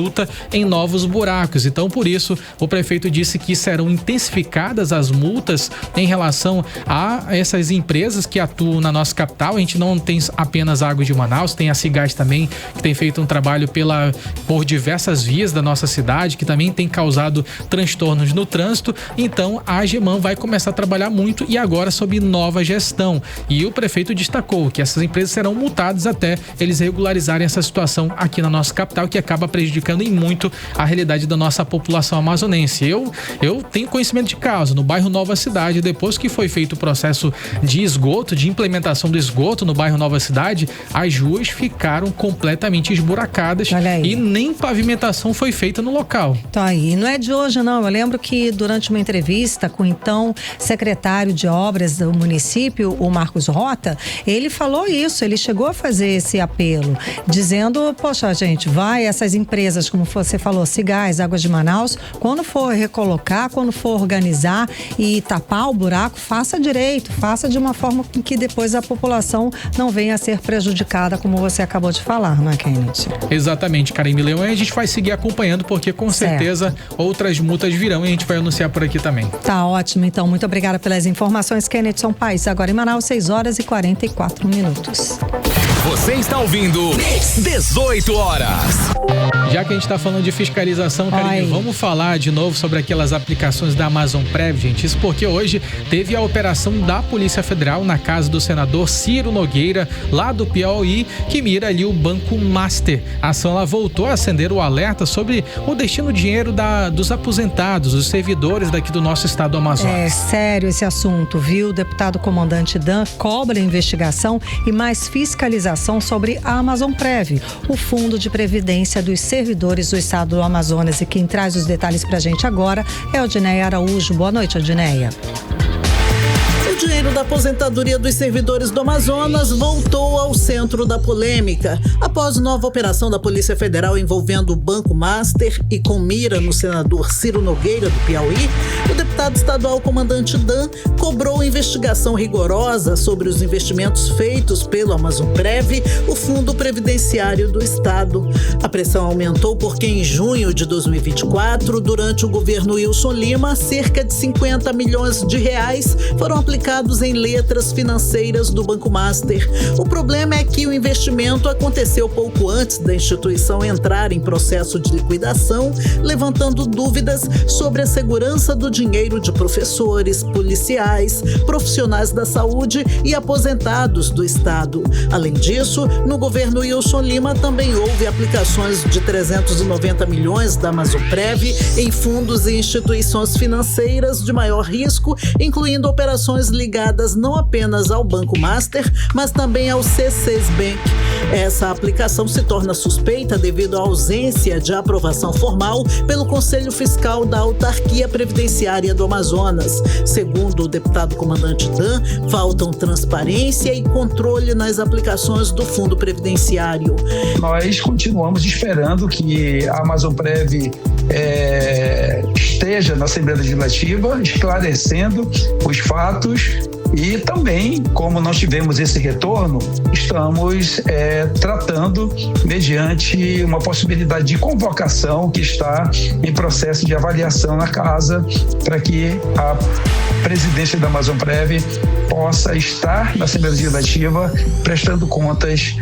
em novos buracos. Então, por isso, o prefeito disse que serão intensificadas as multas em relação a essas empresas que atuam na nossa capital. A gente não tem apenas a Água de Manaus, tem a Cigás também, que tem feito um trabalho por diversas vias da nossa cidade, que também tem causado transtornos no trânsito. Então, a AGEMAN vai começar a trabalhar muito, e agora sob nova gestão. E o prefeito destacou que essas empresas serão multadas até eles regularizarem essa situação aqui na nossa capital, que acaba prejudicando em muito a realidade da nossa população amazonense. Eu tenho conhecimento de causa. No bairro Nova Cidade, depois que foi feito o processo de esgoto, de implementação do esgoto no bairro Nova Cidade, as ruas ficaram completamente esburacadas e nem pavimentação foi feita no local. Tá aí, não é de hoje não. Eu lembro que durante uma entrevista com o então secretário de obras do município, o Marcos Rota, ele falou isso, ele chegou a fazer esse apelo, dizendo, poxa gente, essas empresas, como você falou, Cigás, Águas de Manaus, quando for recolocar, quando for organizar e tapar o buraco, faça direito, faça de uma forma que depois a população não venha a ser prejudicada, como você acabou de falar, não é, Kenneth? Exatamente, Karine Leão, e a gente vai seguir acompanhando, porque com certeza outras multas virão e a gente vai anunciar por aqui também. Tá ótimo, então, muito obrigada pelas informações, Kenneth Paes. Agora em Manaus, 6h44. Você está ouvindo 18 horas. Já que a gente está falando de fiscalização, Karine, vamos falar de novo sobre aquelas aplicações da Amazonprev, gente. Isso porque hoje teve a operação da Polícia Federal na casa do senador Ciro Nogueira, lá do Piauí, que mira ali o Banco Master. A ação ela voltou a acender o alerta sobre o destino do dinheiro dos aposentados, dos servidores daqui do nosso estado do Amazonas. É sério esse assunto, viu? O deputado comandante Dan cobra investigação e mais fiscalização sobre a Amazonprev, o Fundo de Previdência dos Servidores do Estado do Amazonas. E quem traz os detalhes pra gente agora é a Odineia Araújo. Boa noite, Odineia. O dinheiro da aposentadoria dos servidores do Amazonas voltou ao centro da polêmica. Após nova operação da Polícia Federal envolvendo o Banco Master e com mira no senador Ciro Nogueira, do Piauí, o deputado estadual comandante Dan cobrou investigação rigorosa sobre os investimentos feitos pelo Amazonprev, o Fundo Previdenciário do Estado. A pressão aumentou porque em junho de 2024, durante o governo Wilson Lima, cerca de 50 milhões de reais foram aplicados em letras financeiras do Banco Master. O problema é que o investimento aconteceu pouco antes da instituição entrar em processo de liquidação, levantando dúvidas sobre a segurança do dinheiro de professores, policiais, profissionais da saúde e aposentados do Estado. Além disso, no governo Wilson Lima também houve aplicações de 390 milhões da Amazonprev em fundos e instituições financeiras de maior risco, incluindo operações ligadas não apenas ao Banco Master, mas também ao C6 Bank. Essa aplicação se torna suspeita devido à ausência de aprovação formal pelo Conselho Fiscal da Autarquia Previdenciária do Amazonas. Segundo o deputado comandante Dan, faltam transparência e controle nas aplicações do Fundo Previdenciário. Nós continuamos esperando que a Amazonprev esteja na Assembleia Legislativa esclarecendo os fatos. E também, como nós tivemos esse retorno, estamos tratando mediante uma possibilidade de convocação que está em processo de avaliação na casa, para que a presidência da Amazonprev possa estar na Assembleia Legislativa prestando contas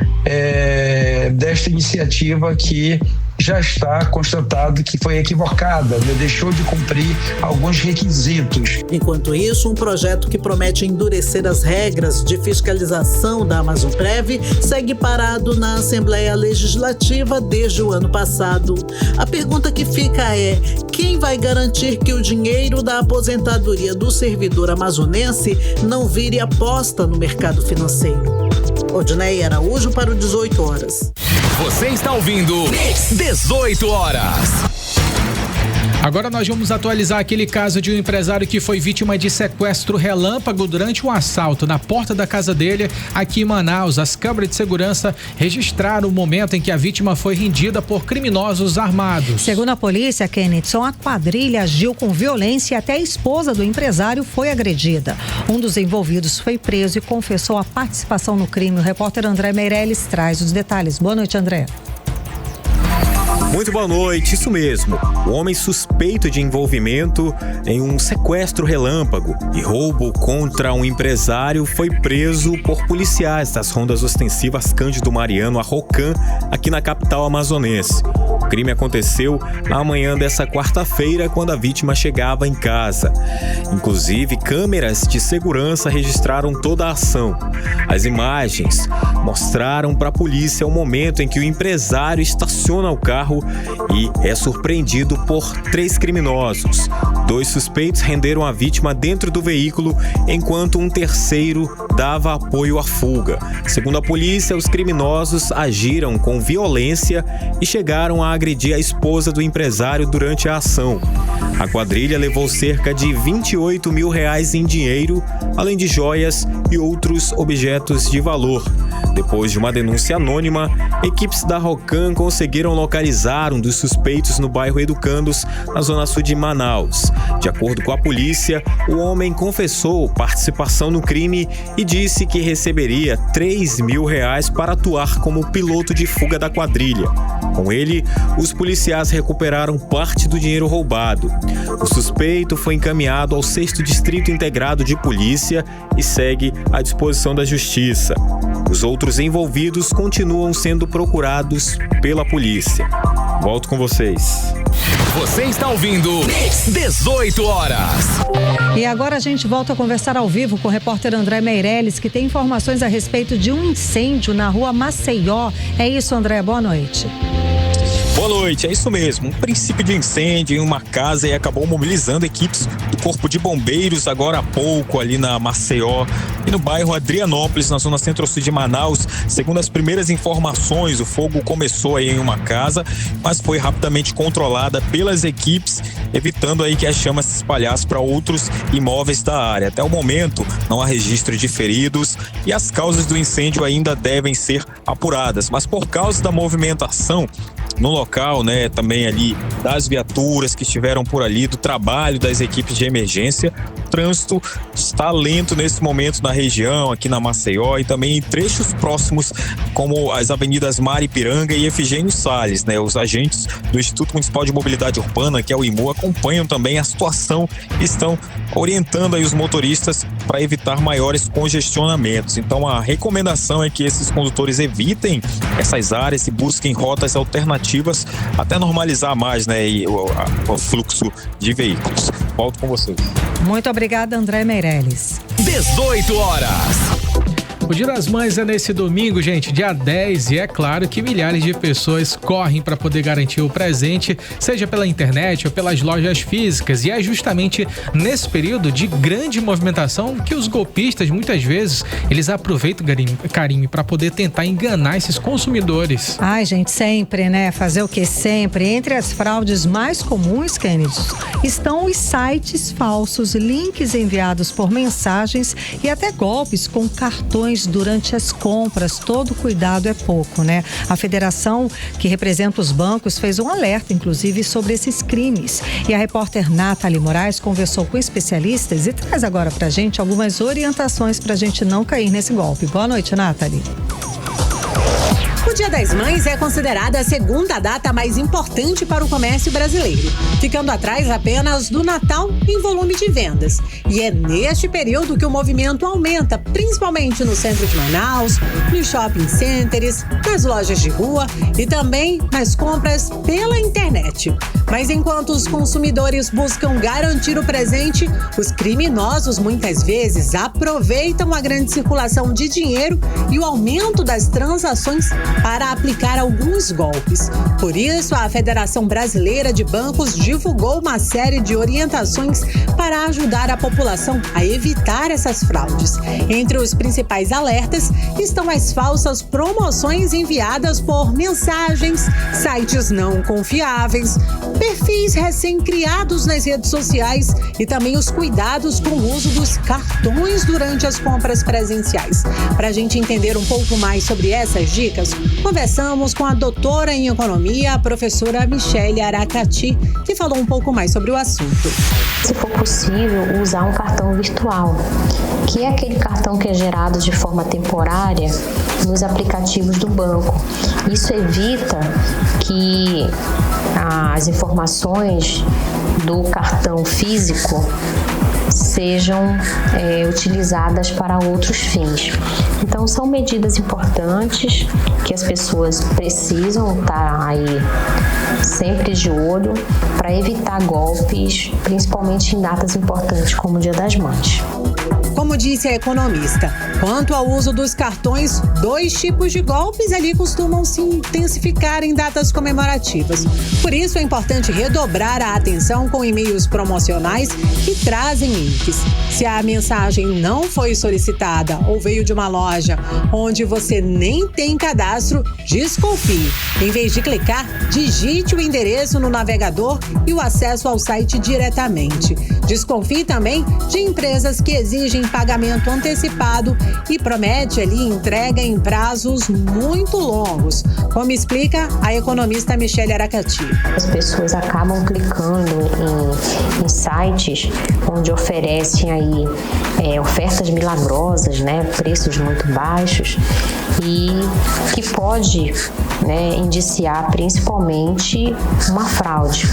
desta iniciativa que já está constatado que foi equivocada, deixou de cumprir alguns requisitos. Enquanto isso, um projeto que promete endurecer as regras de fiscalização da Amazonprev segue parado na Assembleia Legislativa desde o ano passado. A pergunta que fica é: quem vai garantir que o dinheiro da aposentadoria do servidor amazonense não vire aposta no mercado financeiro? Odineia Araújo para o 18 horas. Você está ouvindo 18 horas. Agora nós vamos atualizar aquele caso de um empresário que foi vítima de sequestro relâmpago durante um assalto na porta da casa dele aqui em Manaus. As câmeras de segurança registraram o momento em que a vítima foi rendida por criminosos armados. Segundo a polícia, Kennedson, a quadrilha agiu com violência e até a esposa do empresário foi agredida. Um dos envolvidos foi preso e confessou a participação no crime. O repórter André Meirelles traz os detalhes. Boa noite, André. Muito boa noite, isso mesmo. O homem suspeito de envolvimento em um sequestro relâmpago e roubo contra um empresário foi preso por policiais das rondas ostensivas Cândido Mariano, a Rocan, aqui na capital amazonense. O crime aconteceu na manhã dessa quarta-feira, quando a vítima chegava em casa. Inclusive, câmeras de segurança registraram toda a ação. As imagens mostraram para a polícia o momento em que o empresário estaciona o carro e é surpreendido por 3 criminosos. 2 suspeitos renderam a vítima dentro do veículo, enquanto um terceiro dava apoio à fuga. Segundo a polícia, os criminosos agiram com violência e chegaram a agredir a esposa do empresário durante a ação. A quadrilha levou cerca de R$28 mil em dinheiro, além de joias e outros objetos de valor. Depois de uma denúncia anônima, equipes da Rocan conseguiram localizar um dos suspeitos no bairro Educandos, na zona sul de Manaus. De acordo com a polícia, o homem confessou participação no crime e disse que receberia R$3 mil para atuar como piloto de fuga da quadrilha. Com ele, os policiais recuperaram parte do dinheiro roubado. O suspeito foi encaminhado ao 6º Distrito Integrado de Polícia e segue à disposição da Justiça. Os outros envolvidos continuam sendo procurados pela polícia. Volto com vocês. Você está ouvindo 18 horas. E agora a gente volta a conversar ao vivo com o repórter André Meirelles, que tem informações a respeito de um incêndio na rua Maceió. É isso, André, boa noite. Boa noite, é isso mesmo. Um princípio de incêndio em uma casa e acabou mobilizando equipes do Corpo de Bombeiros agora há pouco ali na Maceió e no bairro Adrianópolis, na zona centro-sul de Manaus. Segundo as primeiras informações, o fogo começou aí em uma casa, mas foi rapidamente controlada pelas equipes, evitando aí que as chamas se espalhassem para outros imóveis da área. Até o momento, não há registro de feridos e as causas do incêndio ainda devem ser apuradas, mas por causa da movimentação no local, né, também ali das viaturas que estiveram por ali, do trabalho das equipes de emergência, o trânsito está lento nesse momento na região, aqui na Maceió e também em trechos próximos, como as avenidas Maripiranga e Efigênio Salles, né? Os agentes do Instituto Municipal de Mobilidade Urbana, que é o IMU, acompanham também a situação e estão orientando aí os motoristas para evitar maiores congestionamentos. Então a recomendação é que esses condutores evitem essas áreas e busquem rotas alternativas até normalizar mais, né, o fluxo de veículos. Volto com vocês. Muito obrigada, André Meirelles. 18 horas. O Dia das Mães é nesse domingo, gente, dia 10, e é claro que milhares de pessoas correm para poder garantir o presente, seja pela internet ou pelas lojas físicas, e é justamente nesse período de grande movimentação que os golpistas, muitas vezes, eles aproveitam, Karime, para poder tentar enganar esses consumidores. Ai, gente, sempre, né? Fazer o que sempre? Entre as fraudes mais comuns, Kennedy, estão os sites falsos, links enviados por mensagens e até golpes com cartões durante as compras. Todo cuidado é pouco, né? A federação que representa os bancos fez um alerta, inclusive, sobre esses crimes. E a repórter Nathalie Moraes conversou com especialistas e traz agora pra gente algumas orientações pra gente não cair nesse golpe. Boa noite, Nathalie. O Dia das Mães é considerada a segunda data mais importante para o comércio brasileiro, ficando atrás apenas do Natal em volume de vendas. E é neste período que o movimento aumenta, principalmente no centro de Manaus, nos shopping centers, nas lojas de rua e também nas compras pela internet. Mas enquanto os consumidores buscam garantir o presente, os criminosos muitas vezes aproveitam a grande circulação de dinheiro e o aumento das transações para aplicar alguns golpes. Por isso, a Federação Brasileira de Bancos divulgou uma série de orientações para ajudar a população a evitar essas fraudes. Entre os principais alertas estão as falsas promoções enviadas por mensagens, sites não confiáveis, perfis recém-criados nas redes sociais e também os cuidados com o uso dos cartões durante as compras presenciais. Para a gente entender um pouco mais sobre essas dicas, conversamos com a doutora em economia, a professora Michele Aracati, que falou um pouco mais sobre o assunto. Se for possível, usar um cartão virtual, que é aquele cartão que é gerado de forma temporária nos aplicativos do banco. Isso evita que as informações do cartão físico sejam utilizadas para outros fins. Então, são medidas importantes que as pessoas precisam estar aí sempre de olho para evitar golpes, principalmente em datas importantes como o Dia das Mães. Como disse a economista, quanto ao uso dos cartões, 2 tipos de golpes ali costumam se intensificar em datas comemorativas. Por isso, é importante redobrar a atenção com e-mails promocionais que trazem links. Se a mensagem não foi solicitada ou veio de uma loja onde você nem tem cadastro, desconfie. Em vez de clicar, digite o endereço no navegador e o acesso ao site diretamente. Desconfie também de empresas que exigem pagamento antecipado e promete ali entrega em prazos muito longos, como explica a economista Michele Aracati. As pessoas acabam clicando em sites onde oferecem aí ofertas milagrosas, né, preços muito baixos e que pode, né, indiciar principalmente uma fraude.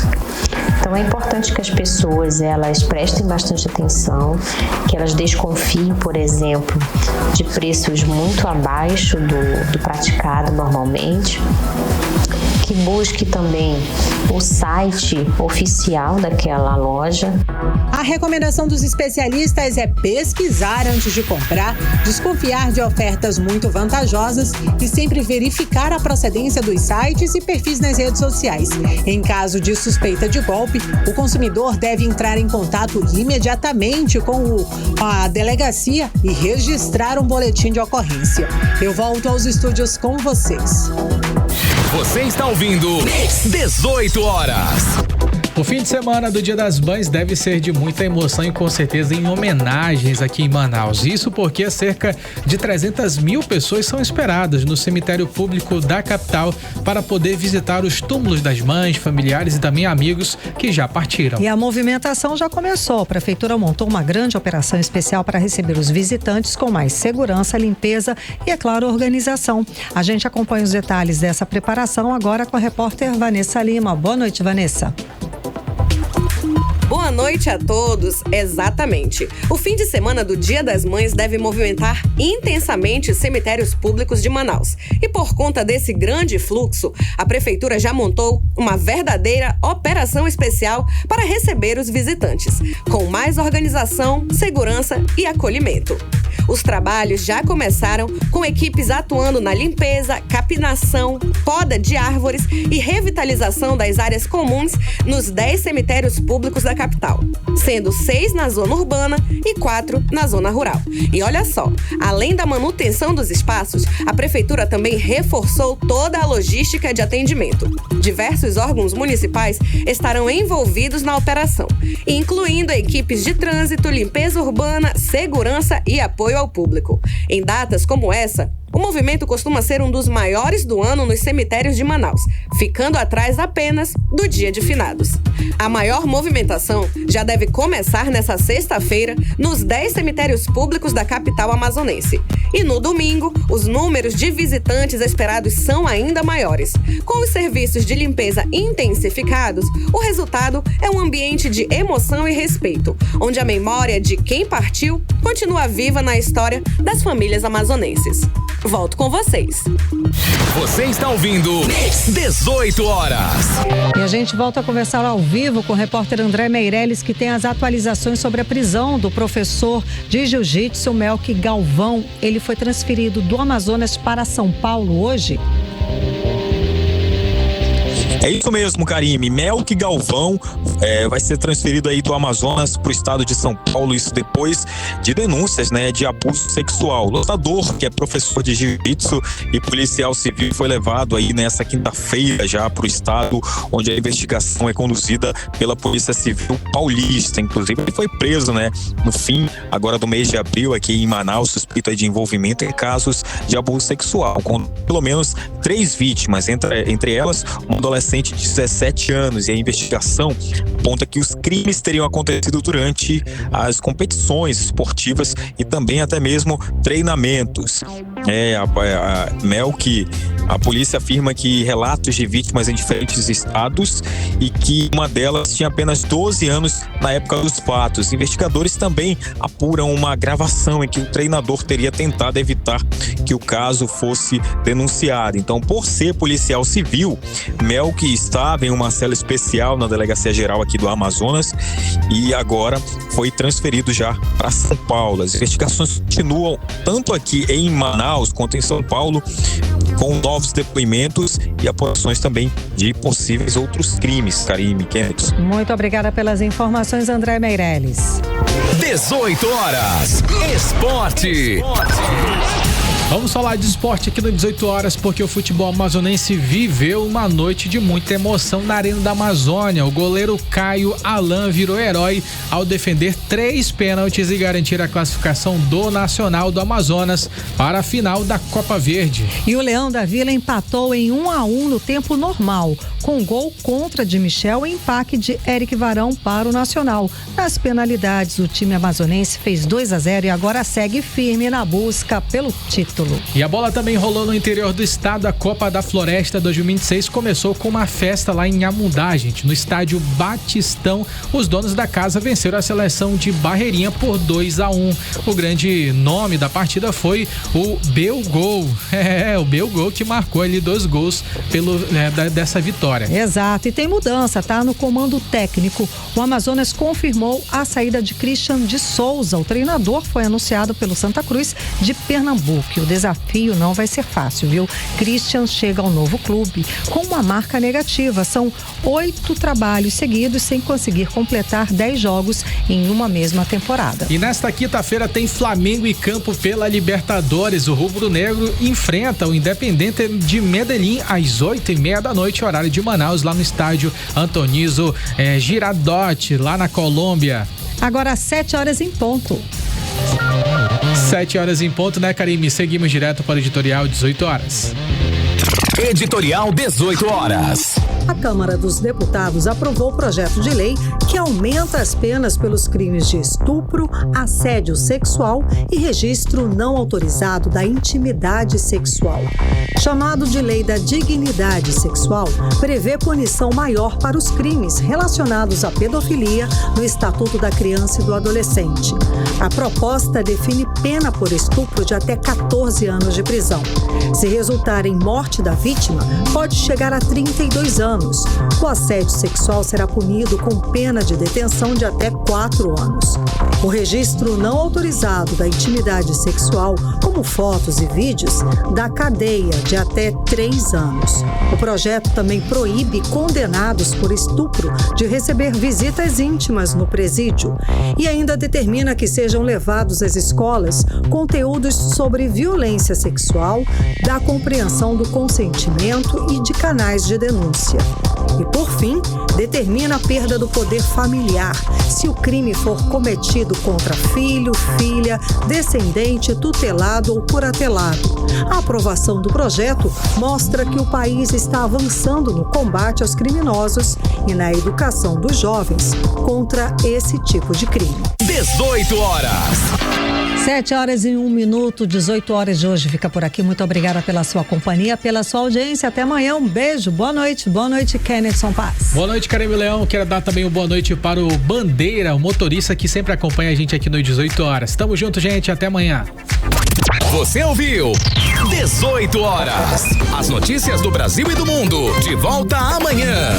Então é importante que as pessoas elas prestem bastante atenção, que elas desconfiem, por exemplo, de preços muito abaixo do praticado normalmente, que busque também o site oficial daquela loja. A recomendação dos especialistas é pesquisar antes de comprar, desconfiar de ofertas muito vantajosas e sempre verificar a procedência dos sites e perfis nas redes sociais. Em caso de suspeita de golpe, o consumidor deve entrar em contato imediatamente com a delegacia e registrar um boletim de ocorrência. Eu volto aos estúdios com vocês. Você está ouvindo 18 horas. O fim de semana do Dia das Mães deve ser de muita emoção e com certeza em homenagens aqui em Manaus. Isso porque cerca de 300 mil pessoas são esperadas no cemitério público da capital para poder visitar os túmulos das mães, familiares e também amigos que já partiram. E a movimentação já começou. A prefeitura montou uma grande operação especial para receber os visitantes com mais segurança, limpeza e, é claro, organização. A gente acompanha os detalhes dessa preparação agora com a repórter Vanessa Lima. Boa noite, Vanessa. Boa noite a todos. Exatamente. O fim de semana do Dia das Mães deve movimentar intensamente os cemitérios públicos de Manaus. E por conta desse grande fluxo, a prefeitura já montou uma verdadeira operação especial para receber os visitantes, com mais organização, segurança e acolhimento. Os trabalhos já começaram com equipes atuando na limpeza, capinação, poda de árvores e revitalização das áreas comuns nos 10 cemitérios públicos da capital, sendo 6 na zona urbana e 4 na zona rural. E olha só, além da manutenção dos espaços, a prefeitura também reforçou toda a logística de atendimento. Diversos órgãos municipais estarão envolvidos na operação, incluindo equipes de trânsito, limpeza urbana, segurança e apoio ao público. Em datas como essa, o movimento costuma ser um dos maiores do ano nos cemitérios de Manaus, ficando atrás apenas do Dia de Finados. A maior movimentação já deve começar nesta sexta-feira nos 10 cemitérios públicos da capital amazonense. E no domingo, os números de visitantes esperados são ainda maiores. Com os serviços de limpeza intensificados, o resultado é um ambiente de emoção e respeito, onde a memória de quem partiu continua viva na história das famílias amazonenses. volto com vocês. Você está ouvindo 18 horas. E a gente volta a conversar ao vivo com o repórter André Meirelles, que tem as atualizações sobre a prisão do professor de jiu-jitsu Melqui Galvão. Ele foi transferido do Amazonas para São Paulo hoje. É isso mesmo, Karime. Melqui Galvão vai ser transferido aí do Amazonas para o estado de São Paulo, isso depois de denúncias, né, de abuso sexual. O lutador, que é professor de jiu-jitsu e policial civil, foi levado aí nessa quinta-feira já para o estado, onde a investigação é conduzida pela Polícia Civil Paulista. Inclusive, ele foi preso, né, no fim agora do mês de abril aqui em Manaus, suspeito de envolvimento em casos de abuso sexual, com pelo menos 3 vítimas, entre elas uma adolescente de 17 anos, e a investigação aponta que os crimes teriam acontecido durante as competições esportivas e também até mesmo treinamentos. A polícia afirma que relatos de vítimas em diferentes estados e que uma delas tinha apenas 12 anos na época dos fatos. Investigadores também apuram uma gravação em que o treinador teria tentado evitar que o caso fosse denunciado. Então, por ser policial civil, Melqui estava em uma cela especial na Delegacia Geral aqui do Amazonas e agora foi transferido já para São Paulo. As investigações continuam tanto aqui em Manaus quanto em São Paulo, com novos depoimentos e apurações também de possíveis outros crimes. Karime, Kennedy. Muito obrigada pelas informações, André Meirelles. 18 horas. Esporte. Vamos falar de esporte aqui no 18 horas, porque o futebol amazonense viveu uma noite de muita emoção na Arena da Amazônia. O goleiro Caio Alan virou herói ao defender 3 pênaltis e garantir a classificação do Nacional do Amazonas para a final da Copa Verde. E o Leão da Vila empatou em 1-1 no tempo normal, com gol contra de Michel e empate de Eric Varão para o Nacional. Nas penalidades, o time amazonense fez 2-0 e agora segue firme na busca pelo título. E a bola também rolou no interior do estado. A Copa da Floresta 2026 começou com uma festa lá em Amundá, gente. No estádio Batistão, os donos da casa venceram a seleção de Barreirinha por 2-1. O grande nome da partida foi o Belgol. O Belgol que marcou ali 2 gols dessa vitória. Exato, e tem mudança, tá? No comando técnico, o Amazonas confirmou a saída de Christian de Souza. O treinador foi anunciado pelo Santa Cruz de Pernambuco. O desafio não vai ser fácil, viu? Christian chega ao novo clube com uma marca negativa. São 8 trabalhos seguidos sem conseguir completar 10 jogos em uma mesma temporada. E nesta quinta-feira tem Flamengo e campo pela Libertadores. O rubro-negro enfrenta o Independente de Medellín às 8h30 da noite, horário de Manaus, lá no estádio Antonizo Girardot, lá na Colômbia. Agora às 7 horas em ponto. 7 horas em ponto, né, Karime? Seguimos direto para o editorial 18 horas. Editorial 18 horas. A Câmara dos Deputados aprovou o projeto de lei que aumenta as penas pelos crimes de estupro, assédio sexual e registro não autorizado da intimidade sexual. Chamado de Lei da Dignidade Sexual, prevê punição maior para os crimes relacionados à pedofilia no Estatuto da Criança e do Adolescente. A proposta define pena por estupro de até 14 anos de prisão. Se resultar em morte da vítima, pode chegar a 32 anos. O assédio sexual será punido com pena de detenção de até 4 anos. O registro não autorizado da intimidade sexual, como fotos e vídeos, dá cadeia de até 3 anos. O projeto também proíbe condenados por estupro de receber visitas íntimas no presídio e ainda determina que sejam levados às escolas conteúdos sobre violência sexual, da compreensão do consentimento e de canais de denúncia. E, por fim, determina a perda do poder familiar se o crime for cometido contra filho, filha, descendente, tutelado ou curatelado. A aprovação do projeto mostra que o país está avançando no combate aos criminosos e na educação dos jovens contra esse tipo de crime. 18 horas. 7 horas e 1 minuto, 18 horas de hoje. Fica por aqui. Muito obrigada pela sua companhia, pela sua audiência. Até amanhã. Um beijo. Boa noite, Kennedy Paz. Boa noite, Karime Leão. Quero dar também uma boa noite para o Bandeira, o motorista que sempre acompanha a gente aqui no 18 horas. Tamo junto, gente. Até amanhã. Você ouviu 18 horas. As notícias do Brasil e do mundo. De volta amanhã.